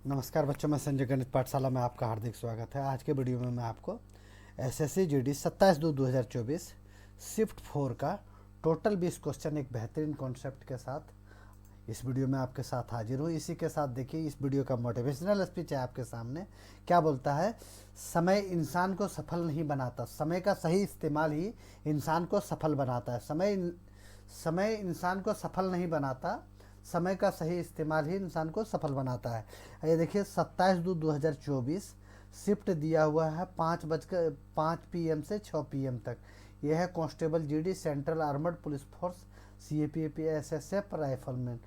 नमस्कार बच्चों, मैं संजय गणित पाठशाला में आपका हार्दिक स्वागत है। आज के वीडियो में मैं आपको एसएससी जीडी 27/2/2024 शिफ्ट 4 का टोटल 20 क्वेश्चन एक बेहतरीन कॉन्सेप्ट के साथ इस वीडियो में आपके साथ हाजिर हूँ। इसी के साथ देखिए, इस वीडियो का मोटिवेशनल स्पीच है आपके सामने। क्या बोलता है? समय इंसान को सफल नहीं बनाता, समय का सही इस्तेमाल ही इंसान को सफल बनाता है। समय इंसान को सफल नहीं बनाता, समय का सही इस्तेमाल ही इंसान को सफल बनाता है। ये देखिए, 27/2/2024 शिफ्ट दिया हुआ है 5 PM से 6 PM तक। यह है constable GD, central armoured police force, CAPAP, SSF, rifleman.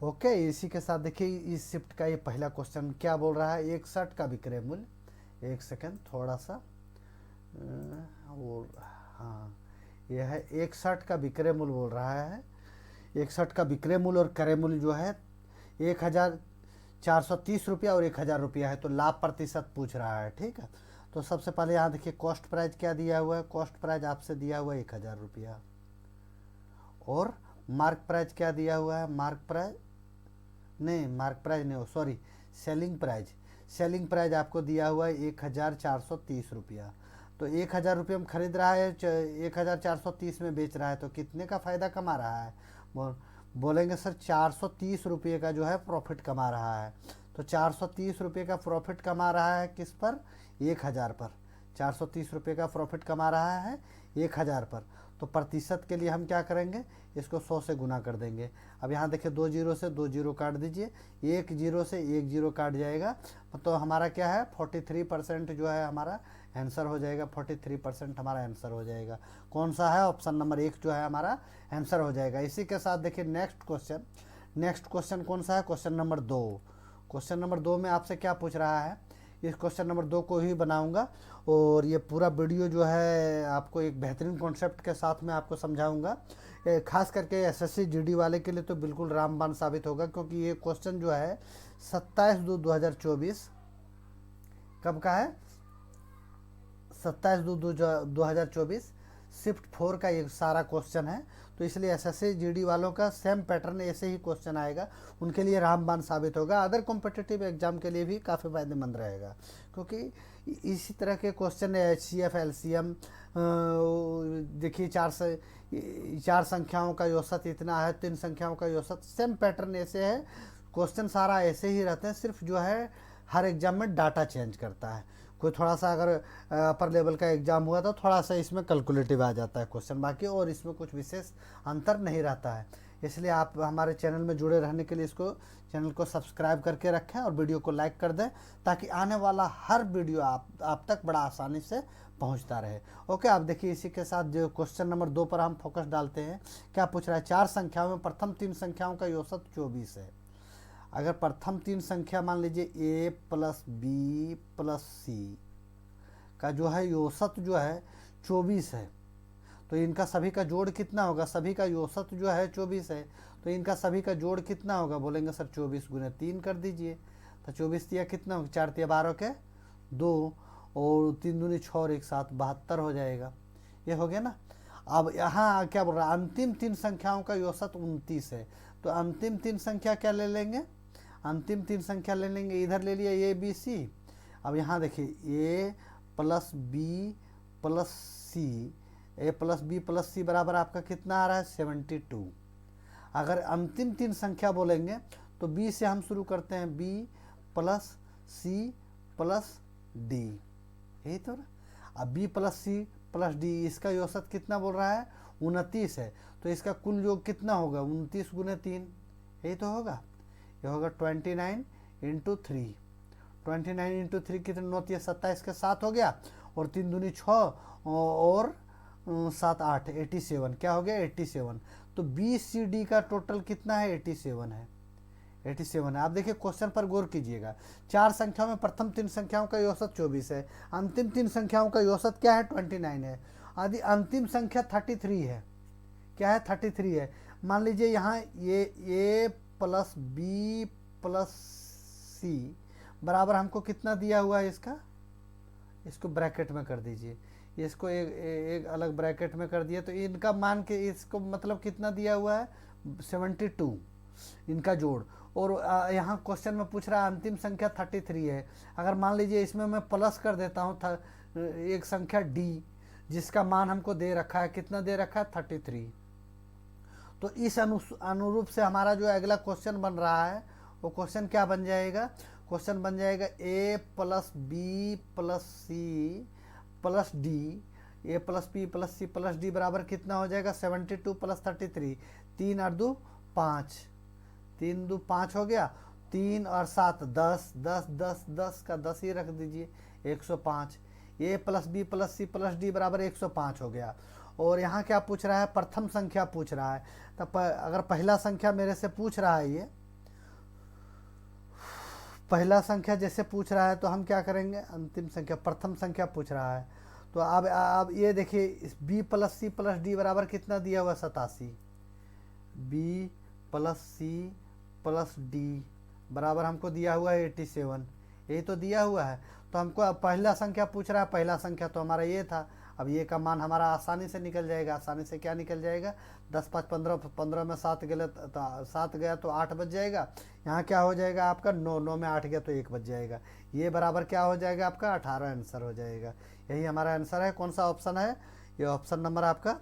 Okay, इसी के साथ देखिए इस शिफ्ट का ये पहला क्वेश्चन क्या बोल रहा है? एक शर्ट का विक्रय मूल्य, एक सेकेंड थोड़ा सा वो, हाँ, यह है एक शर्ट का विक्रय मूल्य बोल रहा है। एक शर्ट का विक्रय मूल्य और क्रय मूल्य जो है 1430 रुपया और 1000 रुपया है। तो लाभ प्रतिशत पूछ रहा है, ठीक है। तो सबसे पहले यहाँ देखिए कॉस्ट प्राइस क्या दिया हुआ है। कॉस्ट प्राइस आपसे दिया हुआ है 1000 रुपया। और मार्क प्राइस क्या दिया हुआ है? मार्क प्राइस नहीं, sorry, selling price. Selling price आपको दिया हुआ है 1430 रुपया। तो 1000 रुपये में खरीद रहा है, 1430 में बेच रहा है, तो कितने का फ़ायदा कमा रहा है? बोलेंगे सर 430 रुपये का जो है प्रॉफिट कमा रहा है। तो 430 रुपये का प्रॉफिट कमा रहा है किस पर? 1000 पर। 430 रुपये का प्रॉफिट कमा रहा है 1000 पर। तो प्रतिशत के लिए हम क्या करेंगे? इसको 100 से गुना कर देंगे। अब यहाँ देखिए 2 जीरो से 2 जीरो काट दीजिए, 1 जीरो से 1 जीरो काट जाएगा। तो हमारा क्या है? 43% जो है हमारा आंसर हो जाएगा। 43% हमारा आंसर हो जाएगा। कौन सा है? ऑप्शन नंबर 1 जो है हमारा आंसर हो जाएगा। इसी के साथ देखिए नेक्स्ट क्वेश्चन कौन सा है? Question number 2। क्वेश्चन नंबर 2 में आपसे क्या पूछ रहा है? इस क्वेश्चन नंबर 2 को ही बनाऊंगा और ये पूरा वीडियो जो है आपको एक बेहतरीन कॉन्सेप्ट के साथ में आपको समझाऊंगा। खास करके SSC GD वाले के लिए तो बिल्कुल रामबाण साबित होगा, क्योंकि ये क्वेश्चन जो है 27/2/2024 कब का है? 27/2/2024 शिफ्ट 4 का ये सारा क्वेश्चन है। तो इसलिए SSC GD वालों का सेम पैटर्न ऐसे ही क्वेश्चन आएगा, उनके लिए रामबाण साबित होगा। अदर कॉम्पिटिटिव एग्जाम के लिए भी काफ़ी फायदेमंद रहेगा, क्योंकि इसी तरह के क्वेश्चन HCF, LCM, देखिए 4 संख्याओं का औसत इतना है, 3 संख्याओं का औसत, सेम पैटर्न ऐसे है। क्वेश्चन सारा ऐसे ही रहते हैं, सिर्फ जो है हर एग्जाम में डाटा चेंज करता है। कोई थोड़ा सा अगर अपर लेवल का एग्जाम हुआ तो थोड़ा सा इसमें कैलकुलेटिव आ जाता है क्वेश्चन, बाकी और इसमें कुछ विशेष अंतर नहीं रहता है। इसलिए आप हमारे चैनल में जुड़े रहने के लिए इसको चैनल को सब्सक्राइब करके रखें और वीडियो को लाइक कर दें, ताकि आने वाला हर वीडियो आप तक बड़ा आसानी से पहुंचता रहे। ओके, आप देखिए इसी के साथ जो क्वेश्चन नंबर 2 पर हम फोकस डालते हैं। क्या पूछ रहा है? 4 संख्याओं में प्रथम 3 संख्याओं का औसत 24 है। अगर प्रथम 3 संख्या मान लीजिए A + B + C का जो है औसत जो है 24 है, तो इनका सभी का जोड़ कितना होगा? सभी का औसत जो है 24 है, तो इनका सभी का जोड़ कितना होगा? बोलेंगे सर 24 × 3 कर दीजिए। तो 24 दिया कितना होगा? 4 × 12 के 2 और 3 दूनी 6 और 1 7, 72 हो जाएगा। ये हो गया ना। अब यहाँ क्या बोल रहा है? अंतिम 3 संख्याओं का औसत 29 है। तो अंतिम 3 संख्या क्या ले लेंगे? अंतिम 3 संख्या ले लेंगे, इधर ले लिया A B C। अब यहाँ देखिए A + B + C, A + B + C बराबर आपका कितना आ रहा है? 72। अगर अंतिम 3 संख्या बोलेंगे तो B से हम शुरू करते हैं, B + C + D, यही तो ना। अब B + C + D, इसका औसत कितना बोल रहा है? 29 है। तो इसका कुल योग कितना होगा? 29 × 3, यही तो होगा। ये होगा 29 × 3। 29 × 3 कितने? 9 × 27 के 7 हो गया, और 3 दूनी 6 और 7 8, 87। क्या हो गया? 87। तो BCD का टोटल कितना है? 87 है। 87 है। आप देखिए क्वेश्चन पर गौर कीजिएगा। 4 संख्याओं में प्रथम 3 संख्याओं का औसत 24 है, अंतिम 3 संख्याओं का औसत क्या है? 29 है। आदि अंतिम संख्या 33 है। क्या है? 33 है। मान लीजिए यहाँ ये A + B + C बराबर हमको कितना दिया हुआ है? इसको ब्रैकेट में कर दीजिए, इसको एक अलग ब्रैकेट में कर दिया। तो इनका मान के इसको मतलब कितना दिया हुआ है? 72 इनका जोड़। और यहाँ क्वेश्चन में पूछ रहा है अंतिम संख्या 33 है। अगर मान लीजिए इसमें मैं प्लस कर देता हूँ एक संख्या डी, जिसका मान हमको दे रखा है, कितना दे रखा है 33, तो इस अनुरूप से हमारा जो अगला क्वेश्चन बन रहा है वो क्वेश्चन क्या बन जाएगा, क्वेश्चन बन जाएगा A plus B plus C plus D, A plus B plus C plus D बराबर कितना हो जाएगा 72 प्लस 33, 3 और 2 5, 3 2 5 हो गया, 3 और 7 10, 10 10 10 का 10 ही रख दीजिए 105, A plus B plus C plus D बराबर 105 हो गया। और यहाँ क्या पूछ रहा है, प्रथम संख्या पूछ रहा है। तब अगर पहला संख्या मेरे से पूछ रहा है, ये पहला संख्या जैसे पूछ रहा है तो हम क्या करेंगे, अंतिम संख्या प्रथम संख्या पूछ रहा है तो अब ये देखिए B plus C plus D बराबर कितना दिया हुआ 87, B plus C plus D बराबर हमको दिया हुआ है 87, यही तो दिया हुआ है। तो हमको पहला संख्या पूछ रहा है, पहला संख्या तो हमारा ये था, अब ये का मान हमारा आसानी से निकल जाएगा। आसानी से क्या निकल जाएगा, 10 5 15, 15 में 7 गया तो 7 गया तो 8 बच जाएगा। यहाँ क्या हो जाएगा आपका 9, 9 में 8 गया तो 1 बच जाएगा। ये बराबर क्या हो जाएगा आपका 18 आंसर हो जाएगा। यही हमारा आंसर है। कौन सा ऑप्शन है, ये ऑप्शन नंबर आपका,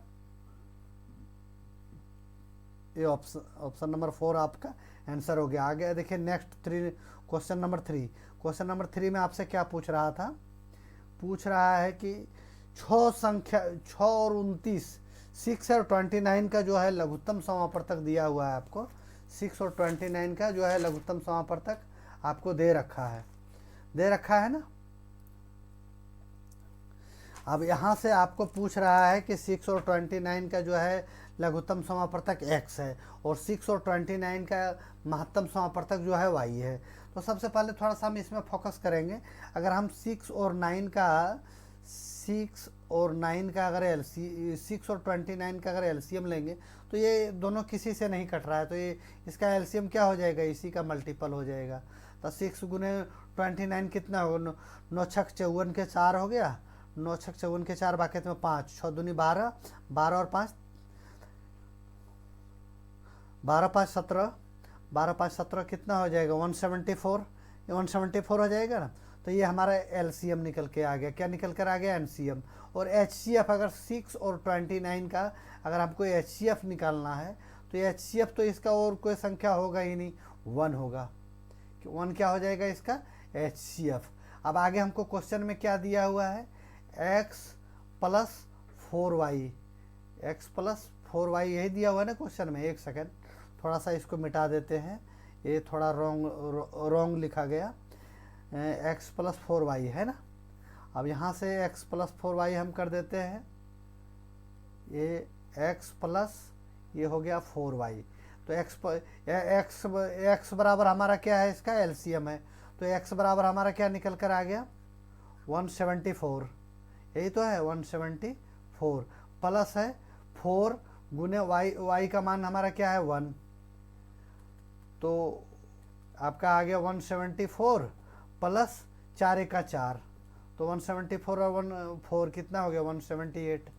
ये ऑप्शन नंबर 4 आपका आंसर हो गया। आगे देखिए next question number 3। Question number 3 में आपसे क्या पूछ रहा था, पूछ रहा है कि 6 और 29, 6 और 29 का जो है लघुत्तम समापवर्तक दिया हुआ है आपको। 6 और 29 का जो है लघुत्तम समापवर्तक आपको दे रखा है ना। अब यहाँ से आपको पूछ रहा है कि 6 और 29 का जो है लघुत्तम समापवर्तक x है और 6 और 29 का महत्तम समापवर्तक जो है y है। तो सबसे पहले थोड़ा सा हम इसमें फोकस करेंगे। अगर हम 6 और 9 का अगर 6 और 29 का अगर एलसीएम लेंगे तो ये दोनों किसी से नहीं कट रहा है, तो ये इसका एलसीएम क्या हो जाएगा, इसी का मल्टीपल हो जाएगा। तो 6 गुने 29 कितना होगा, 9 छक 54 के 4 हो गया, 9 छक 54 के 4 बाकी में 5, 6 दूनी 12, 12 और 5 12 5 17, 12 5 17 कितना हो जाएगा 174, ये 174 हो जाएगा ना। तो ये हमारा एलसीएम निकल के आ गया। क्या निकल कर आ गया, एनसीएम। और एचसीएफ अगर 6 और 29 का अगर हमको एचसीएफ निकालना है तो एचसीएफ तो इसका और कोई संख्या होगा ही नहीं, 1 होगा। 1 क्या हो जाएगा इसका एचसीएफ। अब आगे हमको क्वेश्चन में क्या दिया हुआ है, x plus 4y, x plus 4y यही दिया हुआ है ना क्वेश्चन में। एक सेकेंड थोड़ा सा इसको मिटा देते हैं, ये थोड़ा रॉन्ग लिखा गया। x प्लस 4y है ना। अब यहाँ से x प्लस 4y हम कर देते हैं, ये x प्लस ये हो गया 4y। तो x बराबर हमारा क्या है, इसका एलसीएम है। तो x बराबर हमारा क्या निकल कर आ गया 174, यही तो है 174 प्लस है 4 गुने y का मान हमारा क्या है 1, तो आपका आ गया 174 प्लस 4 1 का 4, तो 174 और 4 कितना हो गया 178,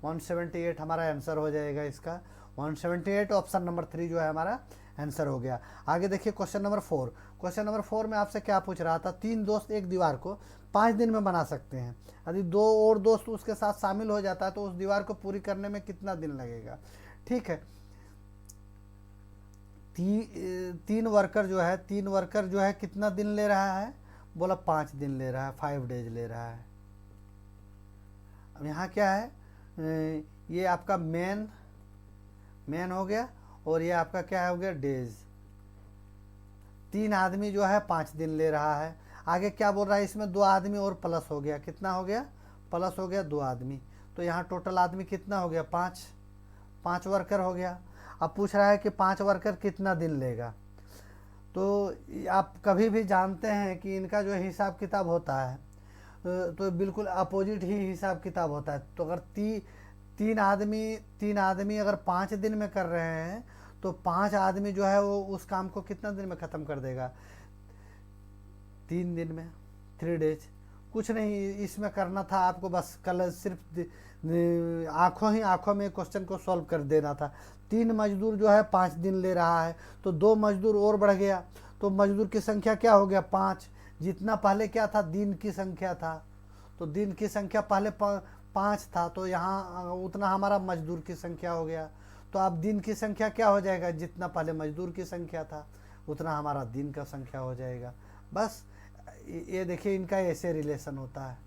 178 हमारा आंसर हो जाएगा इसका। 178 ऑप्शन नंबर 3 जो है हमारा आंसर हो गया। आगे देखिए क्वेश्चन नंबर 4। क्वेश्चन नंबर 4 में आपसे क्या पूछ रहा था, 3 दोस्त एक दीवार को 5 दिन में बना सकते हैं। यदि 2 और दोस्त उसके साथ शामिल हो जाता है तो उस दीवार को पूरी करने में कितना दिन लगेगा। ठीक है, 3 वर्कर जो है कितना दिन ले रहा है, बोला 5 दिन ले रहा है, 5 डेज ले रहा है। अब यहाँ क्या है, ये आपका मेन हो गया और ये आपका क्या हो गया डेज। 3 आदमी जो है 5 दिन ले रहा है। आगे क्या बोल रहा है, इसमें 2 आदमी और प्लस हो गया, कितना हो गया प्लस हो गया 2 आदमी। तो यहाँ टोटल आदमी कितना हो गया 5 वर्कर हो गया। अब पूछ रहा है कि 5 वर्कर कितना दिन लेगा। तो आप कभी भी जानते हैं कि इनका जो हिसाब किताब होता है तो बिल्कुल अपोजिट ही हिसाब किताब होता है। तो अगर 3 आदमी अगर 5 दिन में कर रहे हैं तो 5 आदमी जो है वो उस काम को कितना दिन में ख़त्म कर देगा, 3 दिन में, 3 डेज। कुछ नहीं इसमें करना था आपको, बस कल सिर्फ आंखों में क्वेश्चन को सॉल्व कर देना था। 3 मजदूर जो है 5 दिन ले रहा है, तो 2 मजदूर और बढ़ गया, तो मजदूर की संख्या क्या हो गया 5। जितना पहले क्या था दिन की संख्या था, तो दिन की संख्या पहले 5 था, तो यहाँ उतना हमारा मजदूर की संख्या हो गया। तो अब दिन की संख्या क्या हो जाएगा, जितना पहले मजदूर की संख्या था उतना हमारा दिन का संख्या हो जाएगा। बस ये देखिए इनका ऐसे रिलेशन होता है।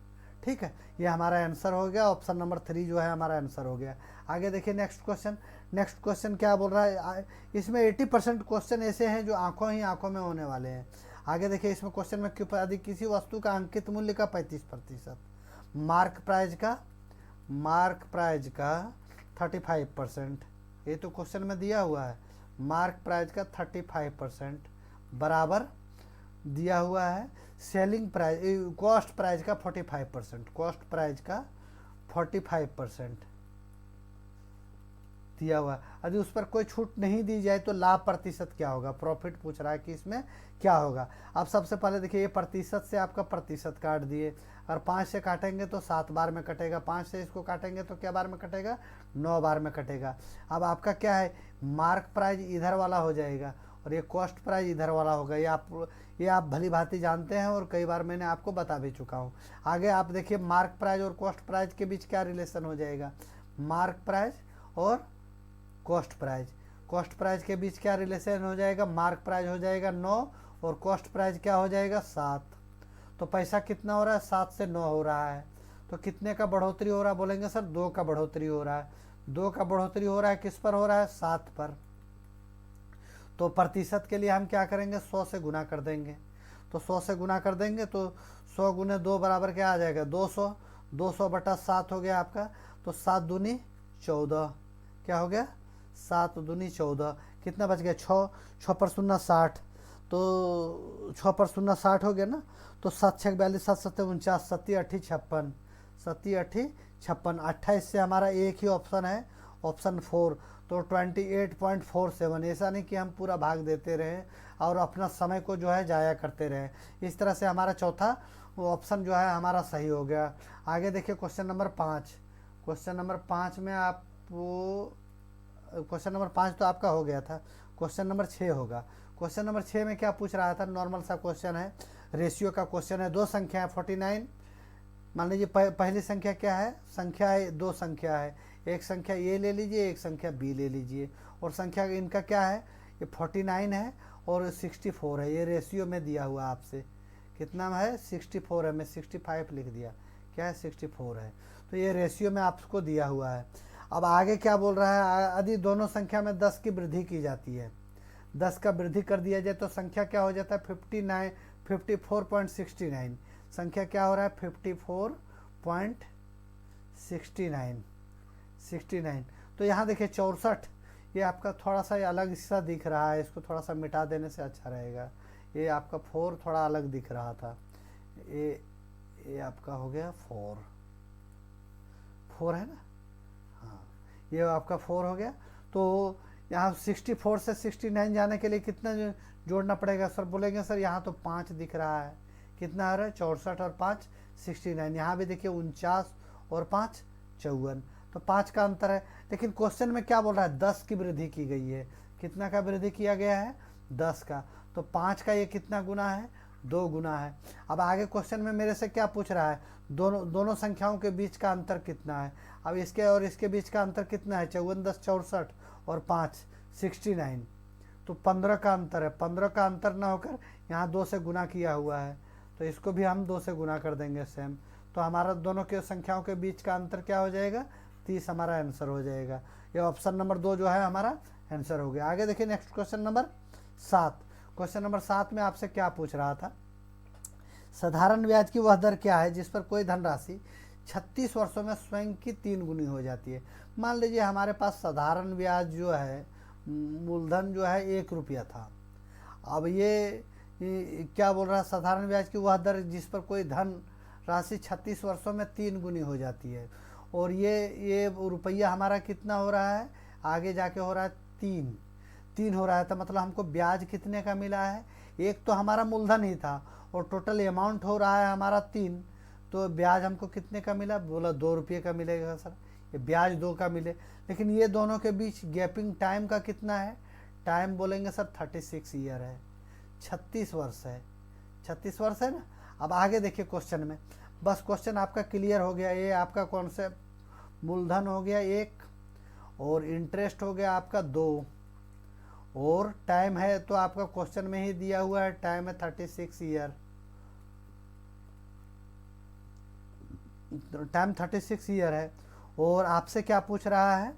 ठीक है, ये हमारा आंसर हो गया, ऑप्शन नंबर 3 जो है हमारा आंसर हो गया। आगे देखिए नेक्स्ट क्वेश्चन। नेक्स्ट क्वेश्चन क्या बोल रहा है, इसमें 80% क्वेश्चन ऐसे हैं जो आंखों में होने वाले हैं। आगे देखिए इसमें क्वेश्चन में यदि किसी वस्तु का अंकित मूल्य का 35%, मार्क प्राइज का 35%, ये तो क्वेश्चन में दिया हुआ है। मार्क प्राइज का 35% बराबर दिया हुआ है सेलिंग प्राइज, कॉस्ट प्राइज का 45%, कॉस्ट प्राइज का 45% दिया हुआ है। यदि उस पर कोई छूट नहीं दी जाए तो लाभ प्रतिशत क्या होगा, प्रॉफिट पूछ रहा है कि इसमें क्या होगा। अब सबसे पहले देखिए ये प्रतिशत से आपका प्रतिशत काट दिए, और 5 से काटेंगे तो 7 बार में कटेगा, 5 से इसको काटेंगे तो क्या बार में कटेगा, 9 बार में कटेगा। अब आपका क्या है, मार्क प्राइज इधर वाला हो जाएगा और ये कॉस्ट प्राइज इधर वाला होगा। ये आप भली भांति जानते हैं और कई बार मैंने आपको बता भी चुका हूँ। आगे आप देखिए मार्क प्राइज और कॉस्ट प्राइज के बीच क्या रिलेशन हो जाएगा, मार्क प्राइज और कॉस्ट प्राइज के बीच क्या रिलेशन हो जाएगा, मार्क प्राइज हो जाएगा 9 और कॉस्ट प्राइज क्या हो जाएगा 7। तो पैसा कितना हो रहा है, 7 से 9 हो रहा है। तो कितने का बढ़ोतरी हो रहा है, बोलेंगे सर 2 का बढ़ोतरी हो रहा है। 2 का बढ़ोतरी हो रहा है, किस पर हो रहा है, 7 पर। तो प्रतिशत के लिए हम क्या करेंगे, 100 से गुना कर देंगे। तो 100 से गुना कर देंगे तो 100 गुने 2 बराबर क्या आ जाएगा, 200। 200 बटा 7 हो गया आपका, तो 7 दूनी 14, क्या हो गया, 7 दूनी 14, कितना बच गया 6, 6 पर 0 60, तो 6 पर 0 60 हो गया ना। तो 7 6 42 7 7 49, 7 8 56, 7 8 56, 28 से हमारा एक ही ऑप्शन है, ऑप्शन 4। तो 28.47। ऐसा नहीं कि हम पूरा भाग देते रहे और अपना समय को जो है जाया करते रहे। इस तरह से हमारा चौथा ऑप्शन जो है हमारा सही हो गया। आगे देखिए क्वेश्चन नंबर 5। क्वेश्चन नंबर 5 में आपको, क्वेश्चन नंबर 5 तो आपका हो गया था, क्वेश्चन नंबर 6 होगा। क्वेश्चन नंबर 6 में क्या पूछ रहा था, नॉर्मल सा क्वेश्चन है, रेशियो का क्वेश्चन है। 2 संख्या है 49, मान लीजिए पहली संख्या क्या है, संख्या है 2 संख्या है, एक संख्या ए ले लीजिए, एक संख्या बी ले लीजिए, और संख्या इनका क्या है, ये 49 है और 64 है। ये रेशियो में दिया हुआ आपसे कितना है, 64 है, मैं 65 लिख दिया, क्या है 64 है। तो ये रेशियो में आपको दिया हुआ है। अब आगे क्या बोल रहा है, यदि दोनों संख्या में 10 की वृद्धि की जाती है, 10 का वृद्धि कर दिया जाए तो संख्या क्या हो जाता है, 54.69। संख्या क्या हो रहा है, 54.69। तो यहाँ देखिए 64, ये आपका थोड़ा सा अलग सा दिख रहा है, इसको थोड़ा सा मिटा देने से अच्छा रहेगा। ये आपका 4 थोड़ा अलग दिख रहा था, ये आपका हो गया 4 है ना, हाँ ये आपका 4 हो गया। तो यहाँ 64 से 69 जाने के लिए कितना जोड़ना पड़ेगा सर, बोलेंगे सर यहाँ तो 5 दिख रहा है, कितना आ रहा है 64 और 5 69। यहाँ भी देखिए 49 और 5 54, तो 5 का अंतर है। लेकिन क्वेश्चन में क्या बोल रहा है, 10 की वृद्धि की गई है, कितना का वृद्धि किया गया है, 10 का। तो 5 का ये कितना गुना है, 2 गुना है। अब आगे क्वेश्चन में मेरे से क्या पूछ रहा है, दोनों संख्याओं के बीच का अंतर कितना है। अब इसके और इसके बीच का अंतर कितना है, 54 10 64 और 5 69, तो 15 का अंतर है। 15 का अंतर ना होकर यहाँ 2 से गुना किया हुआ है, तो इसको भी हम 2 से गुना कर देंगे सेम। तो हमारा दोनों के संख्याओं के बीच का अंतर क्या हो जाएगा, 30 हमारा आंसर हो जाएगा। ये ऑप्शन नंबर 2 जो है हमारा आंसर हो गया। आगे देखिए next question number 7। Question number 7 में आपसे क्या पूछ रहा था, साधारण ब्याज की वह दर क्या है जिस पर कोई धनराशि 36 वर्षों में स्वयं की 3 गुनी हो जाती है। मान लीजिए हमारे पास साधारण ब्याज जो है, मूलधन जो है 1 रुपया था। अब ये क्या बोल रहा है, साधारण ब्याज की वह दर जिस पर कोई धन राशि 36 वर्षों में 3 गुनी हो जाती है, और ये रुपया हमारा कितना हो रहा है, आगे जाके हो रहा है 3 हो रहा है। तो मतलब हमको ब्याज कितने का मिला है, एक तो हमारा मूलधन ही था और टोटल अमाउंट हो रहा है हमारा 3, तो ब्याज हमको कितने का मिला, बोला 2 रुपये का मिलेगा सर, ये ब्याज 2 का मिले। लेकिन ये दोनों के बीच गैपिंग टाइम का कितना है, टाइम बोलेंगे सर 36 ईयर है, 36 वर्ष है, 36 वर्ष है ना। अब आगे देखिए क्वेश्चन में, बस क्वेश्चन आपका क्लियर हो गया। ये आपका कॉन्सेप्ट मूलधन हो गया 1 और इंटरेस्ट हो गया आपका 2 और टाइम है तो आपका क्वेश्चन में ही दिया हुआ है, टाइम है 36 ईयर, टाइम 36 ईयर है। और आपसे क्या पूछ रहा है,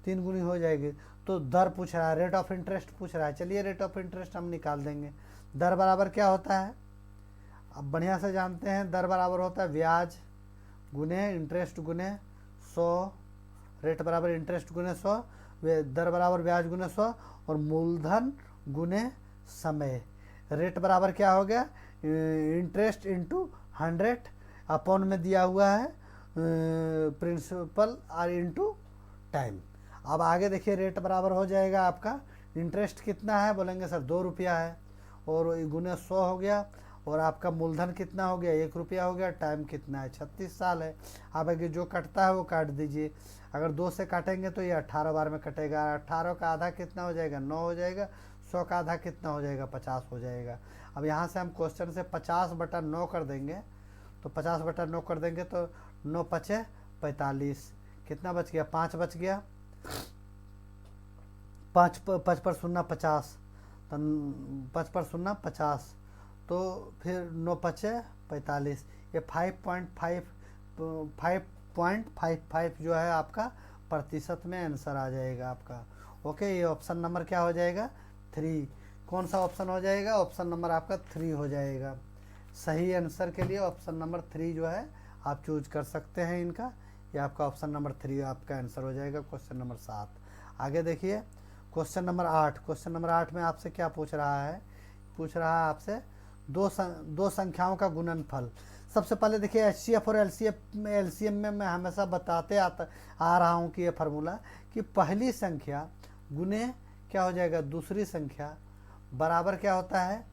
3 गुनी हो जाएगी, तो दर पूछ रहा है, रेट ऑफ इंटरेस्ट पूछ रहा है। चलिए रेट ऑफ इंटरेस्ट हम निकाल देंगे। दर बराबर क्या होता है, अब बढ़िया से जानते हैं, दर बराबर होता है ब्याज गुने इंटरेस्ट गुने 100, रेट बराबर इंटरेस्ट गुने 100, दर बराबर ब्याज गुने 100 और मूलधन गुने समय। रेट बराबर क्या हो गया, इंटरेस्ट इंटू 100 अपॉन में दिया हुआ है प्रिंसिपल और इंटू टाइम। अब आगे देखिए रेट बराबर हो जाएगा आपका, इंटरेस्ट कितना है, बोलेंगे सर 2 रुपया है और गुने 100 हो गया, और आपका मूलधन कितना हो गया, 1 रुपया हो गया, टाइम कितना है 36 साल है। अब आगे जो कटता है वो काट दीजिए, अगर 2 से काटेंगे तो ये 18 बार में कटेगा, 18 का आधा कितना हो जाएगा, 9 हो जाएगा, 100 का आधा कितना हो जाएगा, 50 हो जाएगा। अब यहाँ से हम क्वेश्चन से 50/9 कर देंगे, तो 50/9 कर देंगे तो 9 पचे 45, कितना बच गया, 5 बच गया, 5 पर 0 50, तो 5 पर 0 50, तो फिर 9 पचे 45, ये 5.55 जो है आपका प्रतिशत में आंसर आ जाएगा आपका। ओके, ये ऑप्शन नंबर क्या हो जाएगा, 3। कौन सा ऑप्शन हो जाएगा, ऑप्शन नंबर आपका 3 हो जाएगा। सही आंसर के लिए ऑप्शन नंबर 3 जो है आप चूज कर सकते हैं इनका, ये आपका ऑप्शन नंबर 3 आपका आंसर हो जाएगा क्वेश्चन नंबर 7। आगे देखिए क्वेश्चन नंबर 8। क्वेश्चन नंबर 8 में आपसे क्या पूछ रहा है, पूछ रहा है आपसे दो संख्याओं का गुणनफल। सबसे पहले देखिए एचसीएफ और एलसीएम में मैं हमेशा बताते आ रहा हूँ कि ये फार्मूला कि पहली संख्या गुने क्या हो जाएगा, दूसरी संख्या बराबर क्या होता है,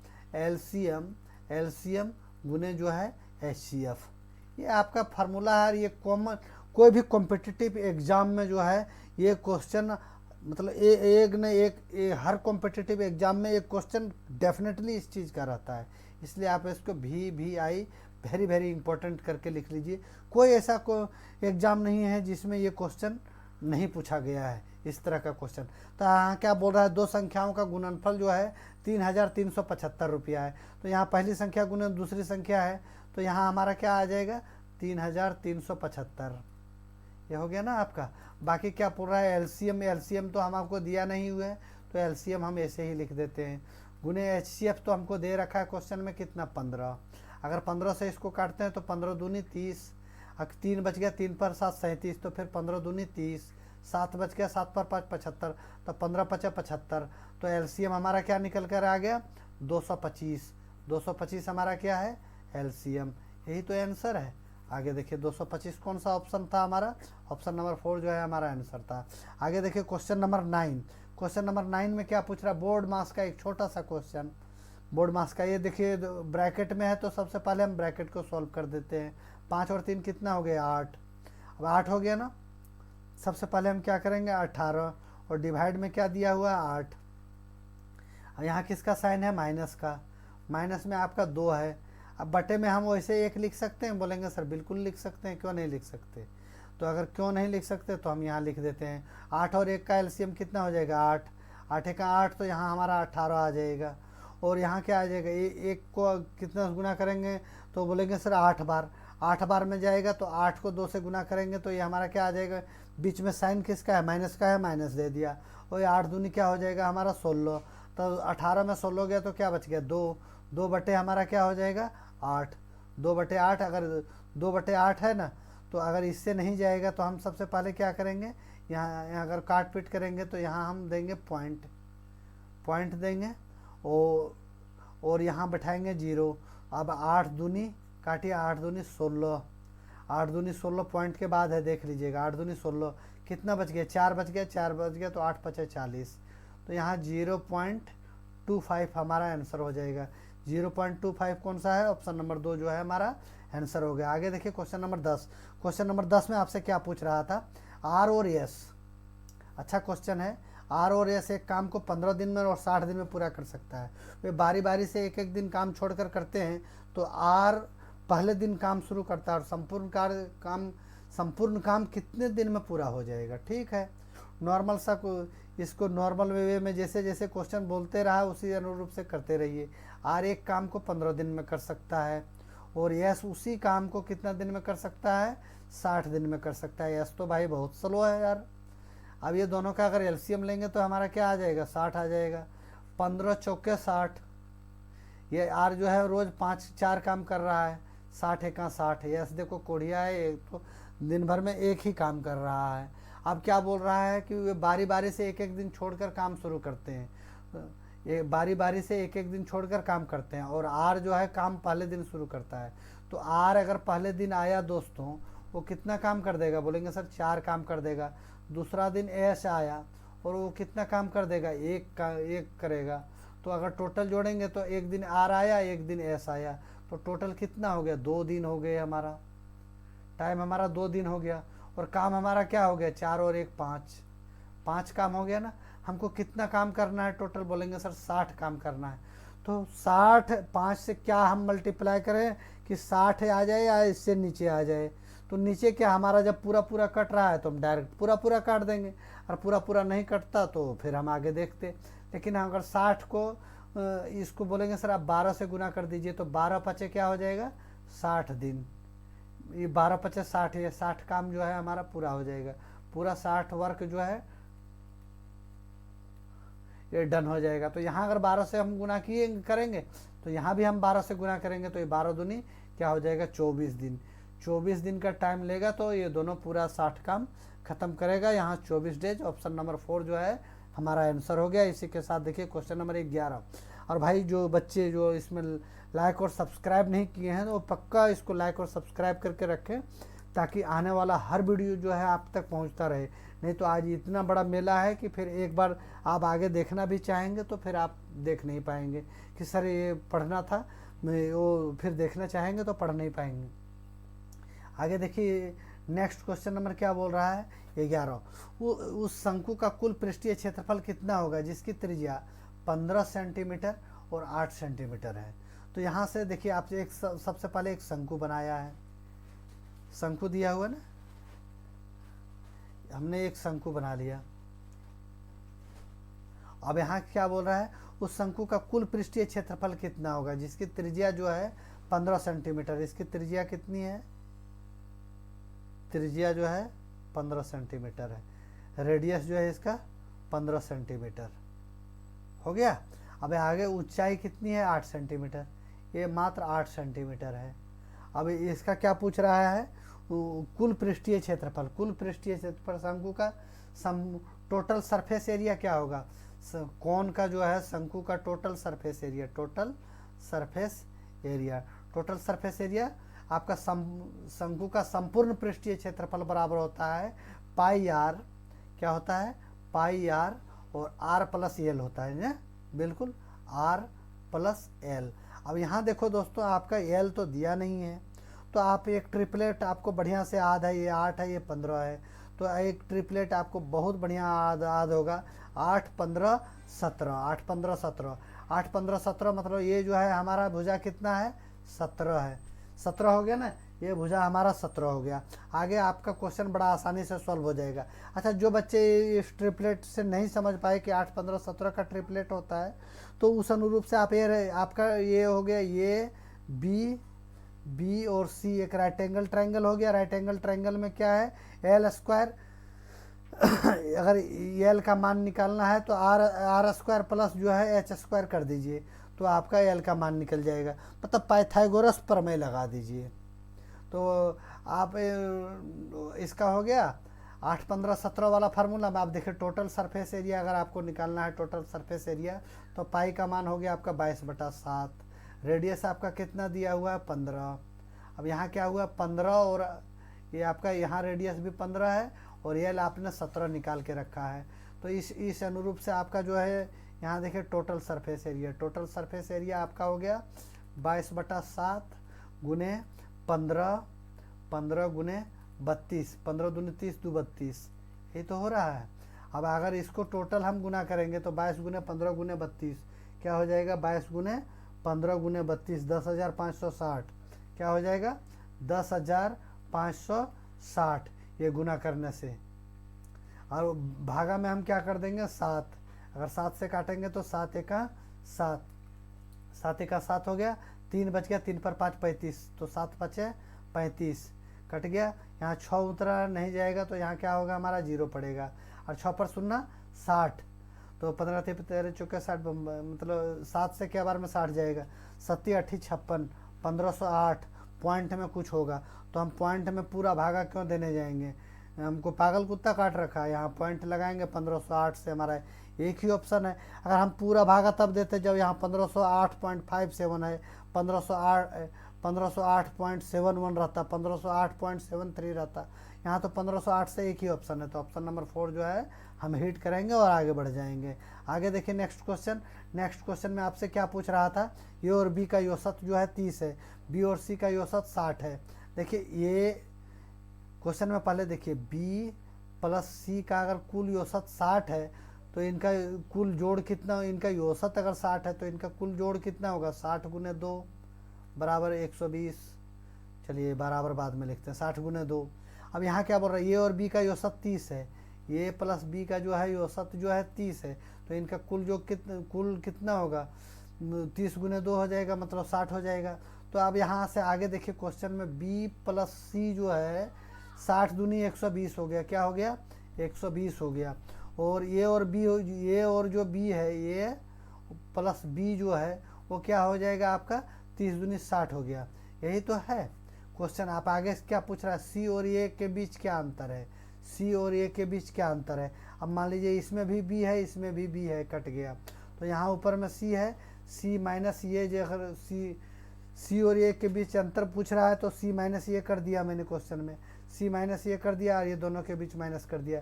एलसीएम गुने जो है एचसीएफ। ये आपका फार्मूला है, ये कॉमन कोई भी कॉम्पिटिटिव एग्जाम में जो है ये क्वेश्चन, मतलब एक न एक हर कॉम्पिटिटिव एग्जाम में एक क्वेश्चन डेफिनेटली इस चीज़ का रहता है, इसलिए आप इसको VVI वेरी वेरी इंपॉर्टेंट करके लिख लीजिए। कोई ऐसा एग्जाम नहीं है जिसमें ये क्वेश्चन नहीं पूछा गया है, इस तरह का क्वेश्चन। तो यहाँ क्या बोल रहा है, दो संख्याओं का गुणनफल जो है 3375 रुपया है। तो यहाँ पहली संख्या गुने दूसरी संख्या है, तो यहाँ हमारा क्या आ जाएगा 3375, ये हो गया ना आपका। बाकी क्या पूछ रहा है, एलसीएम तो हम आपको दिया नहीं हुआ है, तो एलसीएम हम ऐसे ही लिख देते हैं। गुने एचसीएफ तो हमको दे रखा है क्वेश्चन में कितना 15, अगर 15 से इसको काटते हैं तो 15 दूनी 30, 3 बच गया, 3 पर 7 37, तो फिर 15 दूनी 30, 7 बच गया, 7 पर 5 75, तो 15 पचे 75, तो एलसीएम हमारा क्या निकल कर आ गया 225। 225 हमारा क्या है एलसीएम, यही तो आंसर है। आगे देखिए 225 कौन सा ऑप्शन था हमारा, ऑप्शन नंबर 4 जो है हमारा आंसर था। आगे देखिए क्वेश्चन नंबर 9। क्वेश्चन नंबर 9 में क्या पूछ रहा है, बोर्ड मास का एक छोटा सा क्वेश्चन, बोर्ड मास का। ये देखिए ब्रैकेट में है, तो सबसे पहले हम ब्रैकेट को सॉल्व कर देते हैं। 5 और 3 कितना हो गया 8, अब 8 हो गया ना। सबसे पहले हम क्या करेंगे 18, और डिवाइड में क्या दिया हुआ है 8। यहाँ किसका साइन है माइनस का, माइनस में आपका 2 है। अब बटे में हम वैसे 1 लिख सकते हैं, बोलेंगे सर बिल्कुल लिख सकते हैं, क्यों नहीं लिख सकते। तो अगर क्यों नहीं लिख सकते तो हम यहाँ लिख देते हैं 8 और 1 का एलसीएम कितना हो जाएगा 8, 8 का 8, तो यहाँ हमारा 18 आ जाएगा। और यहाँ क्या आ जाएगा, एक को कितना गुना करेंगे तो बोलेंगे सर 8 बार, 8 बार में जाएगा, तो 8 को 2 से गुना करेंगे तो ये हमारा क्या आ जाएगा, बीच में साइन किसका है माइनस का है, माइनस दे दिया। और ये 8 दूनी क्या हो जाएगा हमारा 16, तो 18 में 16 गया तो क्या बच गया 2, 2 बटे हमारा क्या हो जाएगा 8, 2 बटे 8। अगर 2 बटे 8 है ना, तो अगर इससे नहीं जाएगा तो हम सबसे पहले क्या करेंगे, यहाँ अगर काट पीट करेंगे तो यहाँ हम देंगे पॉइंट देंगे, और यहाँ बैठाएंगे 0। अब 8 दूनी काटिए, 8 दूनी 16, 8 दूनी 16 पॉइंट के बाद है, देख लीजिएगा 8 दूनी 16 कितना बच गया 4 बच गया, 4 बच गया तो 8 पचे 40, तो यहाँ 0.25 हमारा आंसर हो जाएगा। 0.25 कौन सा है? ऑप्शन नंबर 2 जो है हमारा आंसर हो गया। आगे देखिए क्वेश्चन नंबर 10। क्वेश्चन नंबर 10 में आपसे क्या पूछ रहा था? आर और एस। अच्छा क्वेश्चन है। आर और एस एक काम को 15 दिन में और 60 दिन में पूरा कर सकता है। वे बारी बारी से एक एक दिन काम छोड़कर करते हैं। तो आर पहले दिन काम शुरू करता है और संपूर्ण काम कितने दिन में पूरा हो जाएगा? ठीक है, नॉर्मल सा इसको नॉर्मल वे में जैसे जैसे क्वेश्चन बोलते रहा उसी अनुरूप से करते रहिए। आर एक काम को 15 दिन में कर सकता है और यस उसी काम को कितना दिन में कर सकता है? 60 दिन में कर सकता है। यस तो भाई बहुत स्लो है यार। अब ये दोनों का अगर एलसीएम लेंगे तो हमारा क्या आ जाएगा? 60 आ जाएगा। 15 चौके 60। ये आर जो है रोज 5-4 काम कर रहा है। 60 एका 60। यस देखो कोढ़िया है, एक तो दिन भर में एक ही काम कर रहा है। अब क्या बोल रहा है कि वे बारी बारी से एक एक दिन छोड़कर काम शुरू करते हैं। ये बारी बारी से एक एक दिन छोड़कर काम करते हैं और आर जो है काम पहले दिन शुरू करता है। तो आर अगर पहले दिन आया दोस्तों, वो कितना काम कर देगा? बोलेंगे सर 4 काम कर देगा। दूसरा दिन एस आया और वो कितना काम कर देगा? एक करेगा। तो अगर टोटल जोड़ेंगे तो एक दिन आर आया, एक दिन एस आया, तो टोटल कितना हो गया? 2 दिन हो गए। हमारा टाइम हमारा 2 दिन हो गया और काम हमारा क्या हो गया? 4 और 1 5 काम हो गया ना। हमको कितना काम करना है टोटल? बोलेंगे सर 60 काम करना है। तो 60 5 से क्या हम मल्टीप्लाई करें कि 60 आ जाए या इससे नीचे आ जाए? तो नीचे क्या हमारा जब पूरा पूरा कट रहा है तो हम डायरेक्ट पूरा पूरा काट देंगे, और पूरा पूरा नहीं कटता तो फिर हम आगे देखते। लेकिन अगर 60 को इसको बोलेंगे सर आप 12 से गुना कर दीजिए, तो 12 पचे क्या हो जाएगा? 60 दिन। ये 12 पचे 60, ये 60 काम जो है हमारा पूरा हो जाएगा। पूरा 60 वर्क जो है ये डन हो जाएगा। तो यहाँ अगर 12 से हम गुना करेंगे तो यहाँ भी हम 12 से गुना करेंगे, तो ये 12 दूनी क्या हो जाएगा? 24 दिन। 24 दिन का टाइम लेगा तो ये दोनों पूरा 60 काम खत्म करेगा। यहाँ 24 डेज। ऑप्शन नंबर 4 जो है हमारा आंसर हो गया। इसी के साथ देखिए क्वेश्चन नंबर 11। और भाई जो बच्चे जो इसमें लाइक और सब्सक्राइब नहीं किए हैं तो पक्का इसको लाइक और सब्सक्राइब करके रखें, ताकि आने वाला हर वीडियो जो है आप तक पहुंचता रहे। नहीं तो आज इतना बड़ा मेला है कि फिर एक बार आप आगे देखना भी चाहेंगे तो फिर आप देख नहीं पाएंगे कि सर ये पढ़ना था, वो फिर देखना चाहेंगे तो पढ़ नहीं पाएंगे। आगे देखिए नेक्स्ट क्वेश्चन नंबर क्या बोल रहा है? 11। उस शंकु का कुल पृष्ठीय क्षेत्रफल कितना होगा जिसकी त्रिज्या 15 सेंटीमीटर और 8 सेंटीमीटर है? तो यहाँ से देखिए आपसे एक सबसे पहले एक शंकु बनाया है। शंकु दिया हुआ ना, हमने एक शंकु बना लिया। अब यहाँ क्या बोल रहा है? उस शंकु का कुल पृष्ठीय क्षेत्रफल कितना होगा जिसकी त्रिज्या जो है 15 सेंटीमीटर। इसकी त्रिज्या कितनी है? त्रिज्या जो है 15 सेंटीमीटर है। रेडियस जो है इसका 15 सेंटीमीटर हो गया। अब आगे ऊंचाई कितनी है? 8 सेंटीमीटर। ये मात्र 8 सेंटीमीटर है। अब इसका क्या पूछ रहा है? कुल पृष्ठीय क्षेत्रफल। कुल पृष्ठीय क्षेत्रफल शंकु का टोटल सरफेस एरिया क्या होगा? कौन का जो है शंकु का total surface area. Total surface area. Total surface area आपका शंकु का संपूर्ण पृष्ठीय क्षेत्रफल बराबर होता है पाई आर। क्या होता है? पाई आर और आर प्लस एल होता है ना, बिल्कुल आर प्लस एल। अब यहाँ देखो दोस्तों आपका एल तो दिया नहीं है, तो आप एक ट्रिपलेट आपको बढ़िया से याद है। ये 8 है, ये 15 है, तो एक ट्रिपलेट आपको बहुत बढ़िया याद होगा। 8 15 17, 8 15 17, 8 15 17 मतलब ये जो है हमारा भुजा कितना है? 17 है। 17 हो गया ना, ये भुजा हमारा 17 हो गया। आगे आपका क्वेश्चन बड़ा आसानी से सॉल्व हो जाएगा। अच्छा जो बच्चे इस ट्रिपलेट से नहीं समझ पाए कि 8 15 17 का ट्रिपलेट होता है, तो उस अनुरूप से आप ये आपका ये हो गया, ये बी और सी एक राइट एंगल ट्रायंगल हो गया। राइट एंगल ट्रायंगल में क्या है? L square. अगर एल का मान निकालना है तो आर स्क्वायर प्लस जो है एच स्क्वायर कर दीजिए, तो आपका एल का मान निकल जाएगा। मतलब पाइथागोरस प्रमेय लगा दीजिए। तो आप इसका हो गया 8 15 17 वाला फार्मूला में। आप देखिए टोटल सरफेस एरिया अगर आपको निकालना है, टोटल सरफेस एरिया, तो पाई का मान हो गया आपका 22/7। रेडियस आपका कितना दिया हुआ है? 15। अब यहाँ क्या हुआ? 15 और ये आपका यहाँ रेडियस भी 15 है और एल आपने 17 निकाल के रखा है। तो इस अनुरूप से आपका जो है यहाँ देखिए total surface area, total surface area आपका हो गया 22/7 गुने 15, 15 गुने 32, 15 दूनी 30, 2 32, यही तो हो रहा है। अब अगर इसको टोटल हम गुना करेंगे तो 22 गुने 15 गुने 32 क्या हो जाएगा, 22 गुने 15 गुने 32, 10,560 क्या हो जाएगा, 10,560 ये गुना करने से। और भागा में हम क्या कर देंगे 7, अगर 7 से काटेंगे तो 7 एका 7, 7 एका 7 हो गया, 3 बच गया, 3 पर 5 35, तो 7 बचे 35 कट गया। यहाँ 6 उतरा नहीं जाएगा तो यहाँ क्या होगा हमारा 0 पड़ेगा, और 6 पर 0 60, तो 15 13 चौके 60, मतलब 7 से क्या बार में 60 जाएगा, 7 8 56, 1508 पॉइंट में कुछ होगा। तो हम पॉइंट में पूरा भागा क्यों देने जाएंगे, हमको पागल कुत्ता काट रखा है। यहाँ पॉइंट लगाएंगे 1508 से, हमारा एक ही ऑप्शन है। अगर हम पूरा भागा तब देते जब यहाँ 1508.57 है, 1508.71 रहता, 1508.73 रहता। यहाँ तो 1508 से एक ही ऑप्शन है, तो ऑप्शन नंबर 4 जो है हम हिट करेंगे और आगे बढ़ जाएंगे। आगे देखिए नेक्स्ट क्वेश्चन। नेक्स्ट क्वेश्चन में आपसे क्या पूछ रहा था, ए और बी का औसत जो है 30 है, बी और सी का औसत 60 है। देखिए ये क्वेश्चन में पहले देखिए बी प्लस सी का अगर कुल औसत 60 है तो इनका कुल जोड़ कितना, इनका औसत अगर 60 है तो इनका कुल जोड़ कितना होगा, 60 गुने 2 बराबर 120। चलिए बराबर बाद में लिखते हैं, 60 गुने 2। अब यहाँ क्या बोल रहा है, ए और बी का औसत 30 है, ए प्लस बी का जो है औसत जो है 30 है, तो इनका कुल जो कुल कितना होगा, 30 गुने 2 हो जाएगा, मतलब 60 हो जाएगा। तो अब यहाँ से आगे देखिए क्वेश्चन में बी प्लस सी जो है 60 दूनी 120 हो गया, क्या हो गया 120 हो गया। और ए और बी, ए और जो बी है ए प्लस बी जो है वो क्या हो जाएगा आपका 30 दूनी 60 हो गया। यही तो है क्वेश्चन। आप आगे क्या पूछ रहा है, सी और ए के बीच क्या अंतर है, सी और ए के बीच क्या अंतर है। अब मान लीजिए इसमें भी बी है, इसमें भी बी है, कट गया, तो यहाँ ऊपर में सी है, सी माइनस ये, जो अगर सी और ए के बीच अंतर पूछ रहा है तो सी माइनस ये कर दिया मैंने क्वेश्चन में, सी माइनस ये कर दिया और ये दोनों के बीच माइनस कर दिया,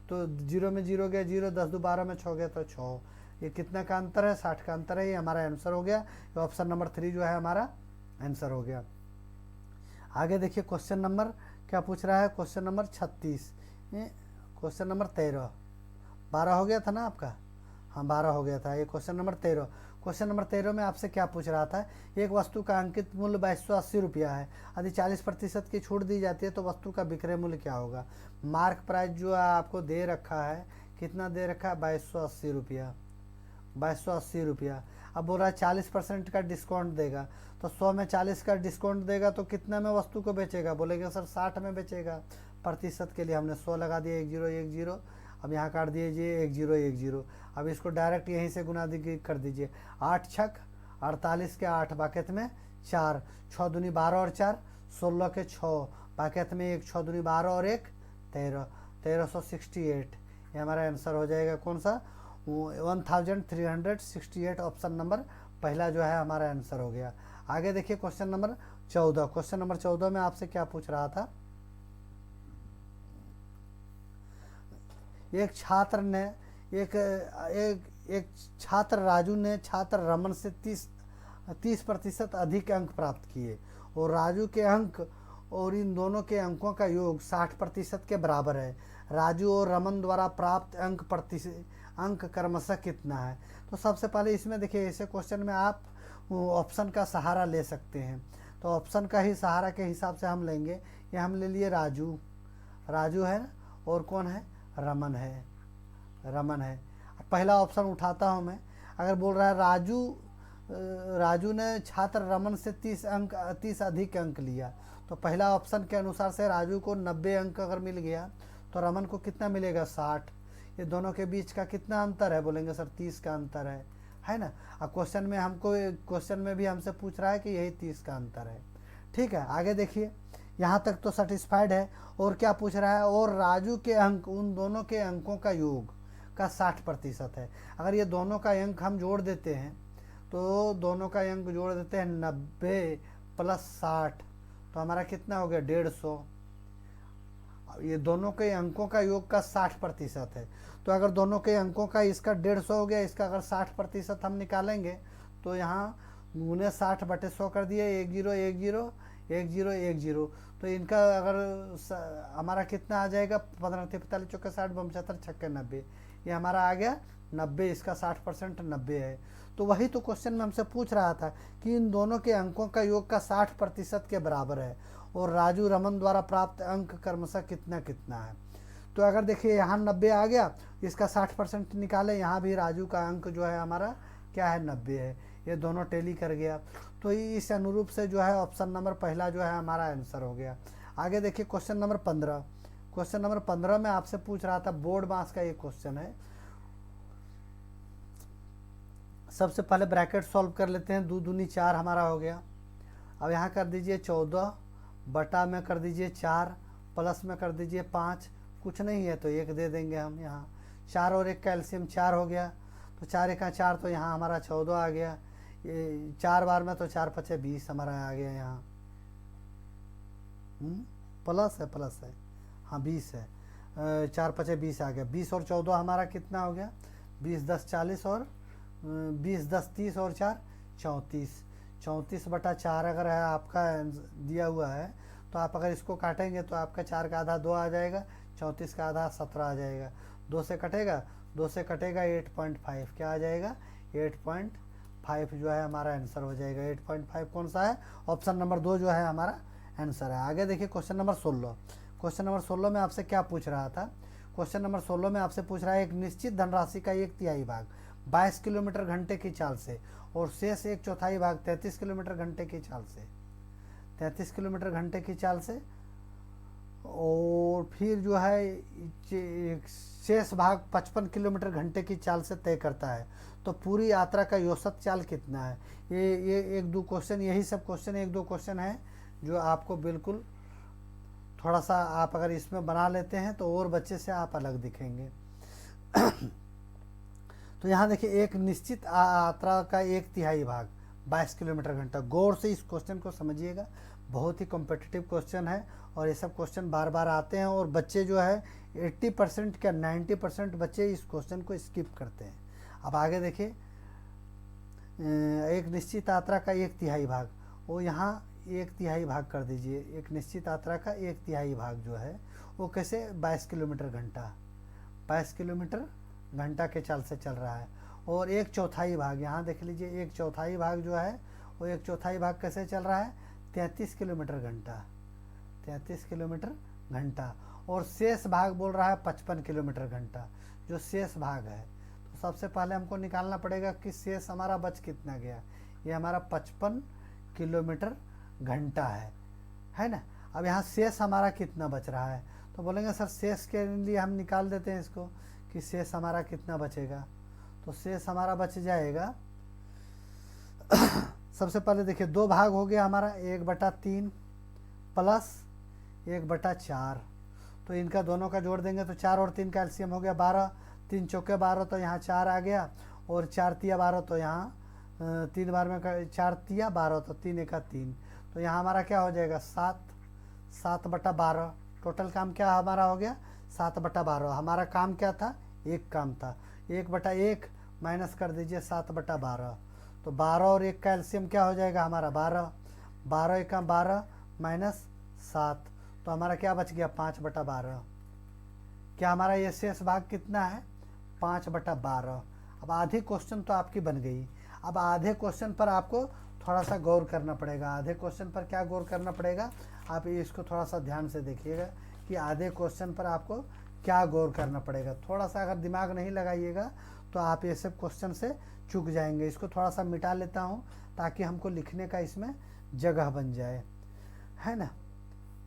तो 0 में 0 गया 0, 10 2 12 में 6 गया तो 6। ये कितना का अंतर है, 60 का अंतर है, ये हमारा आंसर हो गया। तो ऑप्शन नंबर 3 जो है हमारा आंसर हो गया। आगे देखिए क्वेश्चन नंबर क्या पूछ रहा है, क्वेश्चन नंबर 36, क्वेश्चन नंबर 13, 12 हो गया था ना आपका, हाँ 12 हो गया था। ये क्वेश्चन नंबर 13, क्वेश्चन नंबर 13 में आपसे क्या पूछ रहा था, एक वस्तु का अंकित मूल्य 2280 रुपया है, यदि 40% की छूट दी जाती है तो वस्तु का विक्रय मूल्य क्या होगा। मार्क प्राइस जो है आपको दे रखा है, कितना दे रखा है 2280 रुपया, 2280 रुपया। अब बोल रहा है 40% का डिस्काउंट देगा, तो 100 में 40 का डिस्काउंट देगा तो कितना में वस्तु को बेचेगा, बोलेगा सर 60 में बेचेगा। प्रतिशत के लिए हमने 100 लगा दिया, 1010, अब यहाँ काट दीजिए 1010। अब इसको डायरेक्ट यहीं से गुना कर दीजिए, 8 छक 48 के 8 बाकेत में 4, 6 दूनी 12 और 4 16 के 6 बाकेत में 1, 6 दूनी 12 और 1 13, 1368 ये हमारा आंसर हो जाएगा। कौन सा, 1368, ऑप्शन नंबर पहला जो है हमारा आंसर हो गया। आगे देखिए क्वेश्चन नंबर 14, क्वेश्चन नंबर 14 में आपसे क्या पूछ रहा था, एक छात्र ने एक छात्र राजू ने छात्र रमन से 30% अधिक अंक प्राप्त किए, और राजू के अंक और इन दोनों के अंकों का योग 60% के बराबर है। राजू और रमन द्वारा प्राप्त अंक क्रमशः कितना है। तो सबसे पहले इसमें देखिए, ऐसे क्वेश्चन में आप ऑप्शन का सहारा ले सकते हैं, तो ऑप्शन का ही सहारा के हिसाब से हम लेंगे। ये हम ले लिए राजू, राजू है और कौन है, रमन है, रमन है। पहला ऑप्शन उठाता हूँ मैं, अगर बोल रहा है राजू ने छात्र रमन से 30 अधिक अंक लिया, तो पहला ऑप्शन के अनुसार से राजू को 90 अंक अगर मिल गया तो रमन को कितना मिलेगा 60। ये दोनों के बीच का कितना अंतर है, बोलेंगे सर 30 का अंतर है ना। अब क्वेश्चन में भी हमसे पूछ रहा है कि यही 30 का अंतर है। ठीक है, आगे देखिए, यहाँ तक तो सेटिस्फाइड है। और क्या पूछ रहा है, और राजू के अंक उन दोनों के अंकों का योग का 60% है। अगर ये दोनों का अंक हम जोड़ देते हैं, तो दोनों का अंक जोड़ देते हैं 90 + 60, तो हमारा कितना हो गया 150। ये दोनों के अंकों का योग का 60% है। तो अगर दोनों के अंकों का इसका 150 हो गया, इसका अगर 60% हम निकालेंगे तो यहाँ गुने 60/100 कर दिए, 10101010। तो इनका अगर हमारा कितना आ जाएगा, 15 × 45 = 60, 75 × 6 = 90, ये हमारा आ गया 90। इसका 60% 90 है। तो वही तो क्वेश्चन में हमसे पूछ रहा था कि इन दोनों के अंकों का योग का 60% के बराबर है और राजू रमन द्वारा प्राप्त अंक क्रमशः कितना कितना है। तो अगर देखिए यहाँ 90 आ गया, इसका 60% निकाले, यहाँ भी राजू का अंक जो है हमारा क्या है, 90 है। ये दोनों टैली कर गया। तो इस अनुरूप से जो है ऑप्शन नंबर पहला जो है हमारा आंसर हो गया। आगे देखिए क्वेश्चन नंबर 15। क्वेश्चन नंबर 15 में आपसे पूछ रहा था, बोर्ड मास का ये क्वेश्चन है। सबसे पहले ब्रैकेट सॉल्व कर लेते हैं। 2 दूनी 4 हमारा हो गया। अब यहाँ कर दीजिए 14 बटा में कर दीजिए 4 प्लस में कर दीजिए 5। कुछ नहीं है तो 1 दे देंगे हम यहाँ। 4 और 1 का एलसीएम 4 हो गया, तो 4 × 1 = 4, तो यहाँ हमारा 14 आ गया। ये 4 बार में तो 4 × 5 = 20 हमारा आ गया यहाँ। प्लस है, हाँ 20 है। 4 × 5 = 20 आ गया। 20 और 14 हमारा कितना हो गया, 20 × 10 = 40 और 20 × 10 = 30 और 4 = 34। 34/4 अगर है आपका दिया हुआ है, तो आप अगर इसको काटेंगे तो आपका 4 का आधा 2 आ जाएगा, 34 का आधा 17 आ जाएगा। 2 से कटेगा 8.5, क्या आ जाएगा, 8.5 जो है हमारा आंसर हो जाएगा। 8.5 कौन सा है, ऑप्शन नंबर 2 जो है हमारा आंसर है। आगे देखिए क्वेश्चन नंबर 16। क्वेश्चन नंबर 16 में आपसे क्या पूछ रहा था, क्वेश्चन नंबर 16 में आपसे पूछ रहा है, एक निश्चित धनराशि का 1/3 भाग 22 किलोमीटर घंटे की चाल से और शेष 1/4 भाग 33 किलोमीटर घंटे की चाल से, 33 किलोमीटर घंटे की चाल से, और फिर जो है शेष भाग 55 किलोमीटर घंटे की चाल से तय करता है, तो पूरी यात्रा का औसत चाल कितना है। ये 1-2 क्वेश्चन, यही सब क्वेश्चन 1-2 क्वेश्चन है जो आपको बिल्कुल थोड़ा सा आप अगर इसमें बना लेते हैं तो और बच्चे से आप अलग दिखेंगे। तो यहाँ देखिए, एक निश्चित यात्रा का 1/3 भाग 22 किलोमीटर घंटा। गौर से इस क्वेश्चन को समझिएगा, बहुत ही कॉम्पिटिटिव क्वेश्चन है और ये सब क्वेश्चन बार बार आते हैं और बच्चे जो है 80% क्या 90% बच्चे इस क्वेश्चन को स्किप करते हैं। अब आगे देखिए, एक निश्चित यात्रा का 1/3 भाग, वो यहाँ 1/3 भाग कर दीजिए। एक निश्चित यात्रा का 1/3 भाग जो है वो कैसे, 22 किलोमीटर घंटा, 22 किलोमीटर घंटा के चाल से चल रहा है। और 1/4 भाग, यहाँ देख लीजिए 1/4 भाग जो है वो 1/4 भाग कैसे चल रहा है, 33 किलोमीटर घंटा, 33 किलोमीटर घंटा। और शेष भाग बोल रहा है 55 किलोमीटर घंटा, जो शेष भाग है। तो सबसे पहले हमको निकालना पड़ेगा कि शेष हमारा बच कितना गया। ये हमारा 55 किलोमीटर घंटा है ना। अब यहाँ शेष हमारा कितना बच रहा है, तो बोलेंगे सर शेष के लिए हम निकाल देते हैं इसको कि शेष हमारा कितना बचेगा। तो शेष हमारा बच जाएगा सबसे पहले देखिए 2 भाग हो गया हमारा, 1/3 प्लस 1/4। तो इनका दोनों का जोड़ देंगे तो 4 और 3 का एलसीएम हो गया 12, 3 चौके 12, तो यहाँ 4 आ गया, और 4 तिया 12, तो यहाँ 3 बार में 4 तिया 12, तो 3 × 1 = 3। तो यहाँ हमारा क्या हो जाएगा, 7/12। टोटल काम क्या हमारा हो गया, 7/12। हमारा काम क्या था, एक काम था। 1/1 माइनस कर दीजिए 7/12, तो 12 और 1 का एलसीएम क्या हो जाएगा हमारा 12, 12 × 1 = 12 माइनस 7, तो हमारा क्या बच गया 5/12। क्या हमारा ये शेष भाग कितना है, 5/12। अब आधे क्वेश्चन तो आपकी बन गई। अब आधे क्वेश्चन पर आपको थोड़ा सा गौर करना पड़ेगा। आधे क्वेश्चन पर क्या गौर करना पड़ेगा, आप इसको थोड़ा सा ध्यान से देखिएगा कि आधे क्वेश्चन पर आपको क्या गौर करना पड़ेगा। थोड़ा सा अगर दिमाग नहीं लगाइएगा तो आप ये सब क्वेश्चन से चूक जाएंगे। इसको थोड़ा सा मिटा लेता हूँ ताकि हमको लिखने का इसमें जगह बन जाए, है ना।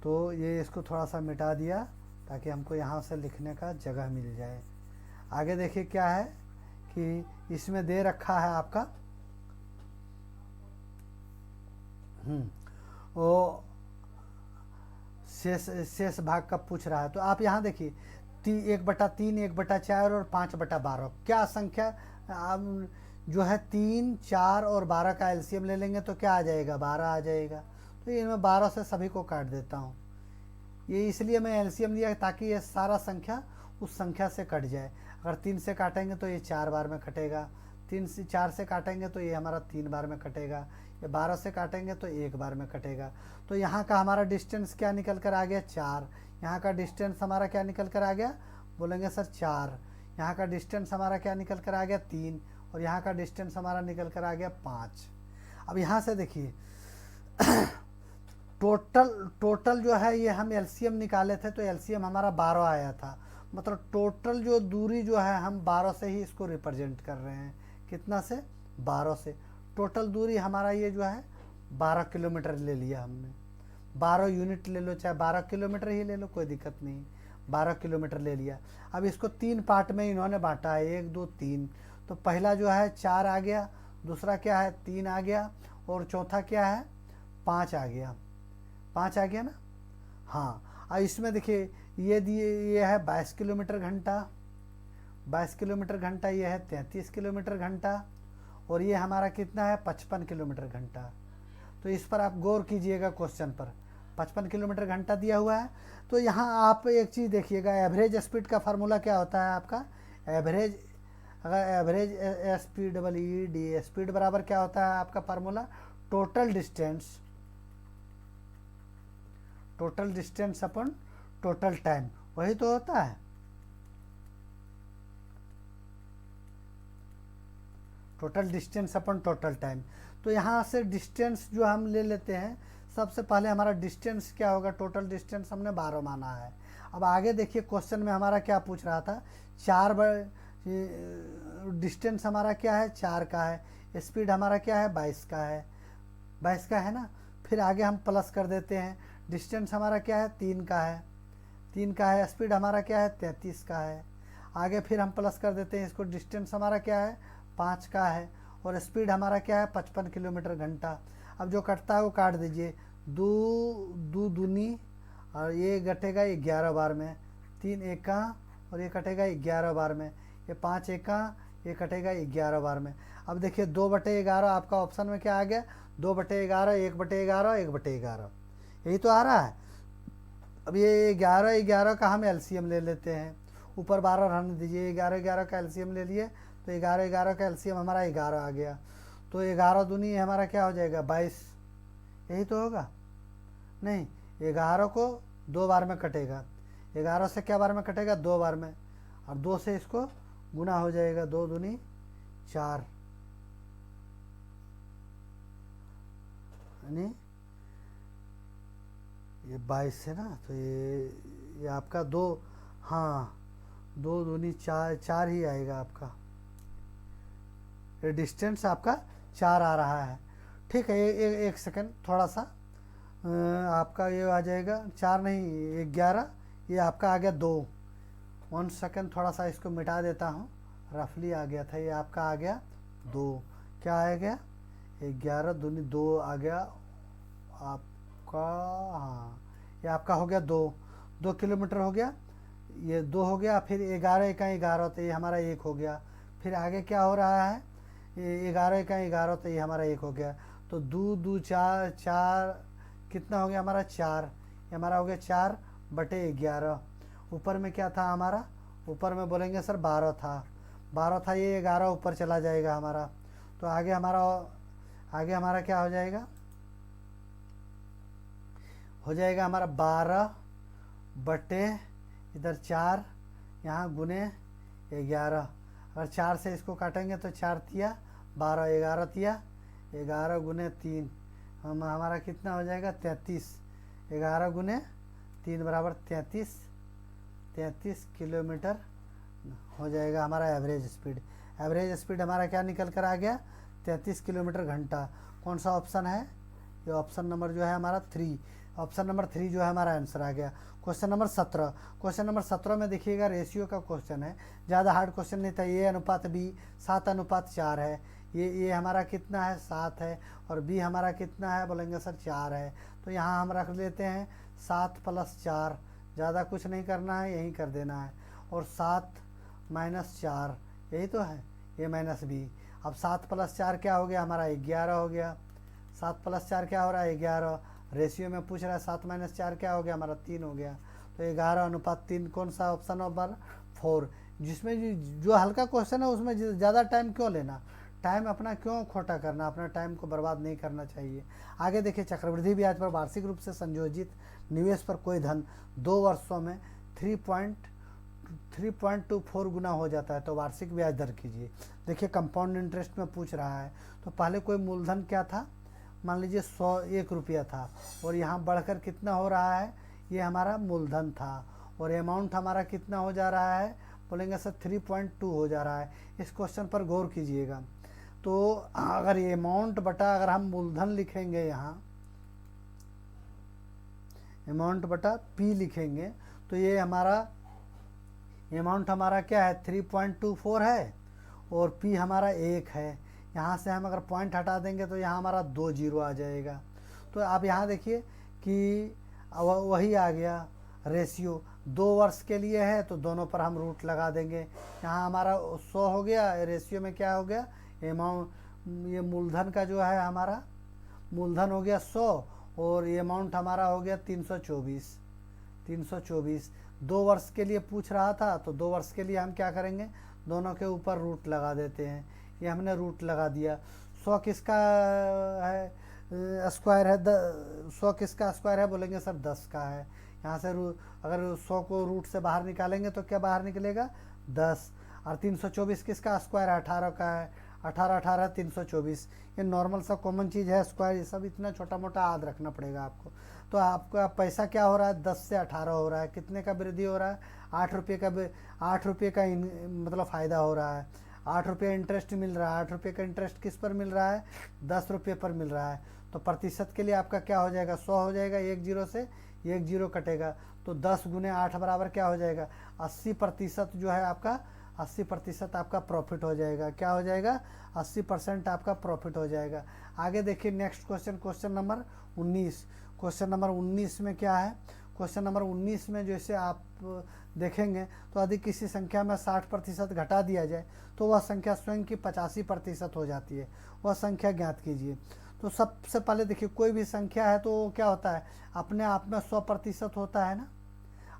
तो ये इसको थोड़ा सा मिटा दिया ताकि हमको यहाँ से लिखने का जगह मिल जाए। आगे देखिए क्या है कि इसमें दे रखा है आपका वो शेष भाग का पूछ रहा है। तो आप यहाँ देखिए 1/3, 1/4 और 5/12 क्या संख्या जो है 3, 4 और 12 का एलसीएम ले लेंगे तो क्या आ जाएगा, 12 आ जाएगा। तो इनमें 12 से सभी को काट देता हूँ, ये इसलिए मैं एलसीएम लिया ताकि ये सारा संख्या उस संख्या से कट जाए। अगर 3 से काटेंगे तो ये 4 बार में कटेगा, 3 से 4 से काटेंगे तो ये हमारा 3 बार में कटेगा, ये 12 से काटेंगे तो 1 बार में कटेगा। तो यहाँ का हमारा डिस्टेंस क्या निकल कर आ गया 4। यहाँ का डिस्टेंस हमारा क्या निकल कर आ गया, बोलेंगे सर 4। यहाँ का डिस्टेंस हमारा क्या निकल कर आ गया 3, और यहाँ का डिस्टेंस हमारा निकल कर आ गया 5। अब यहाँ से देखिए टोटल जो है ये हम एलसीएम निकाले थे, तो एलसीएम हमारा 12 आया था। मतलब टोटल जो दूरी जो है हम 12 से ही इसको रिप्रेजेंट कर रहे हैं। कितना से, 12 से। टोटल दूरी हमारा ये जो है 12 किलोमीटर ले लिया हमने। 12 यूनिट ले लो, चाहे 12 किलोमीटर ही ले लो, कोई दिक्कत नहीं, 12 किलोमीटर ले लिया। अब इसको 3 पार्ट में इन्होंने बांटा है, 1 2 3। तो पहला जो है 4 आ गया, दूसरा क्या है 3 आ गया, और चौथा क्या है 5 आ गया। 5 आ गया ना। हाँ, अब इसमें देखिए ये दिए, ये है 22 किलोमीटर घंटा, 22 किलोमीटर घंटा, ये है 33 किलोमीटर घंटा, और ये हमारा कितना है 55 किलोमीटर घंटा। तो इस पर आप गौर कीजिएगा, क्वेश्चन पर 55 किलोमीटर घंटा दिया हुआ है। तो यहाँ आप एक चीज़ देखिएगा, एवरेज स्पीड का फार्मूला क्या होता है आपका, एवरेज, अगर एवरेज स्पीड ED, स्पीड बराबर क्या होता है आपका फार्मूला, टोटल डिस्टेंस अपन टोटल टाइम, वही तो होता है। टोटल डिस्टेंस अपन टोटल टाइम। तो यहाँ से डिस्टेंस जो हम ले लेते हैं, सबसे पहले हमारा डिस्टेंस क्या होगा, टोटल डिस्टेंस हमने 12 माना है। अब आगे देखिए क्वेश्चन में हमारा क्या पूछ रहा था, 4 डिस्टेंस हमारा क्या है 4 का है, स्पीड हमारा क्या है 22 का है, 22 का है ना। फिर आगे हम प्लस कर देते हैं, डिस्टेंस हमारा क्या है 3 का है, 3 का है, स्पीड हमारा क्या है 33 का है। आगे फिर हम प्लस कर देते हैं इसको, डिस्टेंस हमारा क्या है 5 का है, और स्पीड हमारा क्या है 55 किलोमीटर घंटा। अब जो कटता है वो काट दीजिए, दो दूनी, और ये कटेगा 11 बार में, 3 एका, और ये कटेगा 11 बार में, ये 5 एका, ये कटेगा 11 बार में। अब देखिए 2/11 आपका ऑप्शन में क्या आ गया, 2/11, 1/11, 1/11, यही तो आ रहा है। अब ये 11 का हम एलसीएम ले लेते हैं, ऊपर 12 रहने दीजिए, 11 का एलसीएम ले लिए, तो 11 का एलसीएम हमारा 11 आ गया। तो 11 दूनी हमारा क्या हो जाएगा 22, यही तो होगा। नहीं, 11 को 2 बार में कटेगा, 11 से क्या बार में कटेगा 2 बार में, और 2 से इसको गुना हो जाएगा, 2 दूनी 4, यानी ये 22 है ना, तो ये आपका 2, हाँ 2 दूनी 4, 4 ही आएगा आपका, ये डिस्टेंस आपका 4 आ रहा है। ठीक है, एक सेकंड, थोड़ा सा आपका ये आ जाएगा 4 नहीं 11, ये आपका आ गया 2। 1 सेकंड, थोड़ा सा इसको मिटा देता हूँ, रफली आ गया था, ये आपका आ गया 2। क्या आ गया 11 दूनी 2 आ गया आपका, हाँ ये आपका हो गया 2 किलोमीटर हो गया, ये 2 हो गया। फिर 11 का 11, तो ये हमारा 1 हो गया। फिर आगे क्या हो रहा है, ये 11 का 11, तो ये हमारा 1 हो गया। तो 2 4 4 कितना हो गया हमारा 4, ये हमारा हो गया 4/11। ऊपर में क्या था हमारा, ऊपर में बोलेंगे सर 12 था, ये 11 ऊपर चला जाएगा हमारा। तो आगे हमारा क्या हो जाएगा, हमारा 12 इधर 4, यहाँ गुने 11। अगर 4 से इसको काटेंगे तो 4 तिया 12, 11 तिया 11 गुने 3, हमारा कितना हो जाएगा 33। 11 गुने 3 बराबर 33 किलोमीटर हो जाएगा हमारा एवरेज स्पीड। एवरेज स्पीड हमारा क्या निकल कर आ गया 33 किलोमीटर घंटा। कौन सा ऑप्शन है, ये ऑप्शन नंबर जो है हमारा 3, ऑप्शन नंबर 3 जो है हमारा आंसर आ गया। क्वेश्चन नंबर 17, क्वेश्चन नंबर 17 में देखिएगा रेशियो का क्वेश्चन है, ज़्यादा हार्ड क्वेश्चन नहीं था। A अनुपात B 7:4 है, ये हमारा कितना है 7 है, और B हमारा कितना है बोलेंगे सर 4 है। तो यहाँ हम रख लेते हैं 7 + 4, ज़्यादा कुछ नहीं करना है, यही कर देना है। और 7 - 4 यही तो है, ये -B। अब 7 + 4 क्या हो गया हमारा 11 हो गया, 7 + 4 क्या हो रहा है 11, रेशियो में पूछ रहा है 7-4 क्या हो गया हमारा 3 हो गया। तो 11:3 कौन सा ऑप्शन नंबर 4। जिसमें जो हल्का क्वेश्चन है उसमें ज़्यादा टाइम क्यों लेना, टाइम अपना क्यों खोटा करना, अपना टाइम को बर्बाद नहीं करना चाहिए। आगे देखिए, चक्रवृद्धि ब्याज पर वार्षिक रूप से संयोजित निवेश पर कोई धन 2 वर्षों में 3.24 गुना हो जाता है तो वार्षिक ब्याज दर कीजिए। देखिए कंपाउंड इंटरेस्ट में पूछ रहा है, तो पहले कोई मूलधन क्या था, मान लीजिए 101 रुपया था, और यहाँ बढ़कर कितना हो रहा है, ये हमारा मूलधन था, और अमाउंट हमारा कितना हो जा रहा है, बोलेंगे सर 3.2 हो जा रहा है। इस क्वेश्चन पर गौर कीजिएगा। तो अगर ये अमाउंट बटा अगर हम मूलधन लिखेंगे, यहाँ अमाउंट बटा पी लिखेंगे, तो ये हमारा अमाउंट हमारा क्या है 3.24 है, और पी हमारा 1 है। यहाँ से हम अगर पॉइंट हटा देंगे तो यहाँ हमारा 2 जीरो आ जाएगा। तो आप यहाँ देखिए कि वही आ गया रेशियो, 2 वर्ष के लिए है तो दोनों पर हम रूट लगा देंगे। यहाँ हमारा 100 हो गया, रेशियो में क्या हो गया अमाउंट, ये मूलधन का जो है हमारा मूलधन हो गया 100, और ये अमाउंट हमारा हो गया 324। 2 वर्ष के लिए पूछ रहा था, तो 2 वर्ष के लिए हम क्या करेंगे, दोनों के ऊपर रूट लगा देते हैं। ये हमने रूट लगा दिया। 100 किसका है स्क्वायर है, 100 किसका स्क्वायर है, बोलेंगे सर 10 का है। यहाँ से अगर 100 को रूट से बाहर निकालेंगे तो क्या बाहर निकलेगा 10, और 324 किसका स्क्वायर है, 18 का है, 18 324। ये नॉर्मल सा कॉमन चीज़ है, स्क्वायर ये सब इतना छोटा मोटा याद रखना पड़ेगा आपको। तो आपका पैसा क्या हो रहा है, 10 से 18 हो रहा है, कितने का वृद्धि हो रहा है, 8 रुपये का, 8 रुपये का मतलब फ़ायदा हो रहा है, 8 रुपये इंटरेस्ट मिल रहा है। 8 रुपये का इंटरेस्ट किस पर मिल रहा है, 10 रुपये पर मिल रहा है। तो प्रतिशत के लिए आपका क्या हो जाएगा, 100 हो जाएगा, 1 जीरो से 1 जीरो कटेगा, तो 10 गुने 8 बराबर क्या हो जाएगा 80% जो है आपका, 80% आपका प्रॉफिट हो जाएगा। क्या हो जाएगा 80% आपका प्रॉफिट हो जाएगा। आगे देखिए next question, question number 19। Question number 19 में क्या है, क्वेश्चन नंबर 19 में जैसे आप देखेंगे तो यदि किसी संख्या में 60% घटा दिया जाए तो वह संख्या स्वयं की 85% हो जाती है। वह संख्या ज्ञात कीजिए। तो सबसे पहले देखिए, कोई भी संख्या है तो क्या होता है, अपने आप में 100% होता है ना।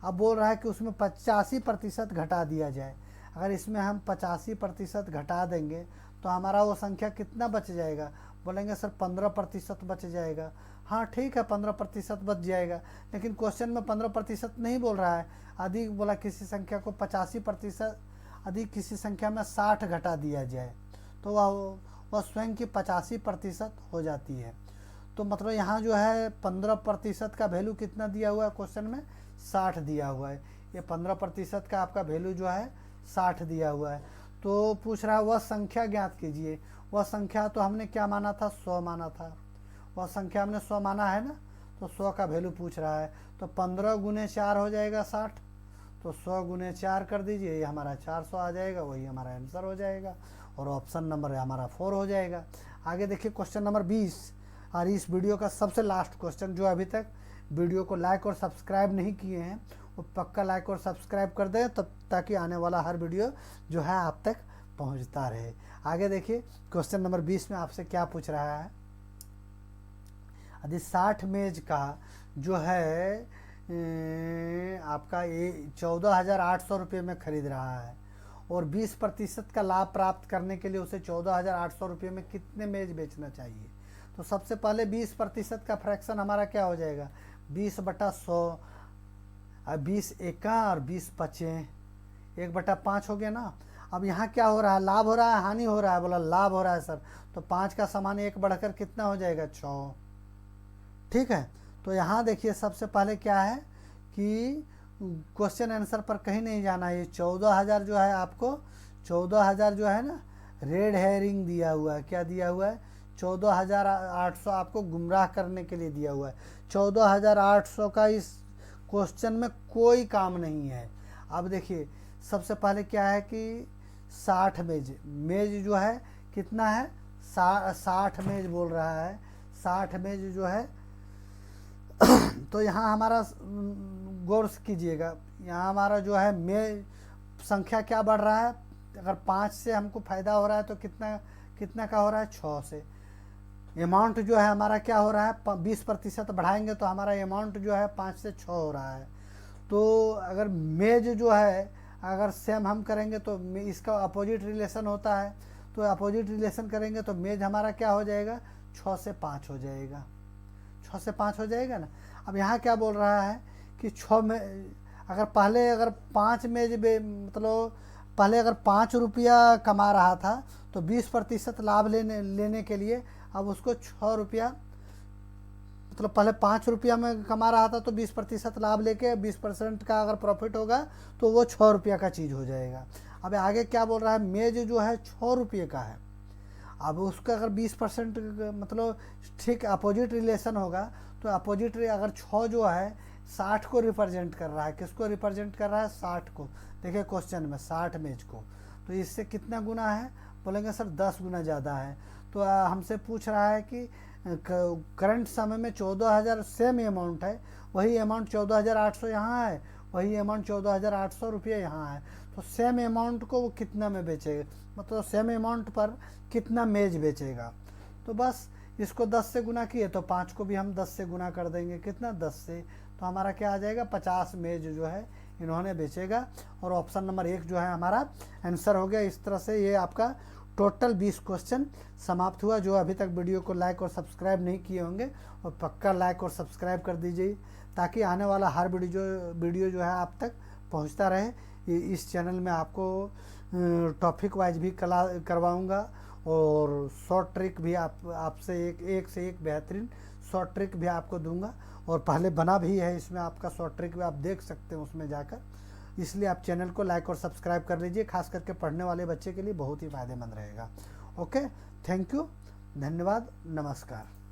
अब बोल रहा है कि उसमें 85% घटा दिया जाए। अगर इसमें हम 85% घटा देंगे तो हमारा वो संख्या कितना बच जाएगा, बोलेंगे सर 15% बच जाएगा। हाँ ठीक है, 15% बच जाएगा, लेकिन क्वेश्चन में 15% नहीं बोल रहा है। यदि बोला किसी संख्या को 85%, यदि किसी संख्या में 60 घटा दिया जाए तो वह स्वयं की 85% हो जाती है। तो मतलब यहाँ जो है 15% का वैल्यू कितना दिया हुआ है क्वेश्चन में, 60 दिया हुआ है। ये 15% का आपका वैल्यू जो है 60 दिया हुआ है। तो पूछ रहा है वह संख्या ज्ञात कीजिए। वह संख्या तो हमने क्या माना था, 100 माना था। वह संख्या हमने 100 माना है ना, तो 100 का वैल्यू पूछ रहा है। तो 15 गुने 4 हो जाएगा 60, तो 100 गुने 4 कर दीजिए, ये हमारा 400 आ जाएगा, वही हमारा आंसर हो जाएगा, और ऑप्शन नंबर हमारा 4 हो जाएगा। आगे देखिए क्वेश्चन नंबर 20, और इस वीडियो का सबसे लास्ट क्वेश्चन, जो अभी तक वीडियो को लाइक और सब्सक्राइब नहीं किए हैं वो पक्का लाइक और सब्सक्राइब कर दें, तब ताकि आने वाला हर वीडियो जो है आप तक पहुंचता रहे। आगे देखिए क्वेश्चन नंबर 20 में आपसे क्या पूछ रहा है, यदि 60 मेज का जो है आपका ये 14,800 रुपये में खरीद रहा है, और 20% का लाभ प्राप्त करने के लिए उसे 14,800 रुपये में कितने मेज बेचना चाहिए। तो सबसे पहले 20% का फ्रैक्शन हमारा क्या हो जाएगा, 20/100, 20 एका और 20 पचे, 1/5 हो गया ना। अब यहाँ क्या हो रहा है, लाभ हो रहा है हानि हो रहा है, बोला लाभ हो रहा है सर, तो 5 का सामान 1 बढ़कर कितना हो जाएगा 6। ठीक है, तो यहाँ देखिए सबसे पहले क्या है कि क्वेश्चन आंसर पर कहीं नहीं जाना है। ये 14,000 जो है आपको, 14,000 जो है ना रेड हेयरिंग दिया हुआ है। क्या दिया हुआ है, 14,800 आपको गुमराह करने के लिए दिया हुआ है। 14,800 का इस क्वेश्चन में कोई काम नहीं है। अब देखिए सबसे पहले क्या है कि 60 मेज जो है कितना है, 60 मेज बोल रहा है, 60 मेज जो है तो यहाँ हमारा गौर कीजिएगा, यहाँ हमारा जो है मेज संख्या क्या बढ़ रहा है, अगर 5 से हमको फ़ायदा हो रहा है तो कितना का हो रहा है, 6 से। अमाउंट जो है हमारा क्या हो रहा है, 20% बढ़ाएंगे तो हमारा अमाउंट जो है 5 से 6 हो रहा है। तो अगर मेज जो है अगर सेम हम करेंगे तो इसका अपोजिट रिलेशन होता है, तो अपोजिट रिलेशन करेंगे तो मेज हमारा क्या हो जाएगा, 6 से 5 हो जाएगा, 6 से 5 हो जाएगा ना। अब यहाँ क्या बोल रहा है कि 6 में अगर 5 मेज मतलब पहले अगर 5 रुपया कमा रहा था तो 20% लाभ लेने के लिए अब उसको 6 रुपया, मतलब पहले 5 रुपया में कमा रहा था तो 20% लाभ लेके 20% का अगर प्रॉफिट होगा तो वो 6 रुपया का चीज़ हो जाएगा। अब आगे क्या बोल रहा है, मेज जो है 6 रुपये का है, अब उसका अगर 20% मतलब ठीक अपोजिट रिलेशन होगा तो अपोजिट अगर 6 जो है 60 को रिप्रेजेंट कर रहा है, किसको रिप्रेजेंट कर रहा है, 60 को। देखिए क्वेश्चन में 60 मेज को, तो इससे कितना गुना है, बोलेंगे सर 10 गुना ज़्यादा है। तो हमसे पूछ रहा है कि करंट समय में 14,000 सेम अमाउंट है, वही अमाउंट 14,800 यहाँ है, वही अमाउंट 14,800 रुपये यहाँ है, तो सेम अमाउंट को वो कितना में बेचेगा, मतलब सेम अमाउंट पर कितना मेज बेचेगा। तो बस इसको 10 से गुना किए तो 5 को भी हम 10 से गुना कर देंगे, कितना 10 से, तो हमारा क्या आ जाएगा, 50 मेज जो है इन्होंने बेचेगा। और ऑप्शन नंबर 1 जो है हमारा आंसर हो गया। इस तरह से ये आपका टोटल 20 क्वेश्चन समाप्त हुआ। जो अभी तक वीडियो को लाइक और सब्सक्राइब नहीं किए होंगे और पक्का लाइक और सब्सक्राइब कर दीजिए, ताकि आने वाला हर वीडियो जो है आप तक पहुंचता रहे। इस चैनल में आपको टॉपिक वाइज भी करवाऊंगा और शॉर्ट ट्रिक भी आपसे एक से एक बेहतरीन शॉर्ट ट्रिक भी आपको दूंगा, और पहले बना भी है इसमें आपका शॉर्ट ट्रिक भी आप देख सकते हैं उसमें जाकर। इसलिए आप चैनल को लाइक और सब्सक्राइब कर लीजिए, खास करके पढ़ने वाले बच्चे के लिए बहुत ही फ़ायदेमंद रहेगा। ओके, थैंक यू, धन्यवाद, नमस्कार।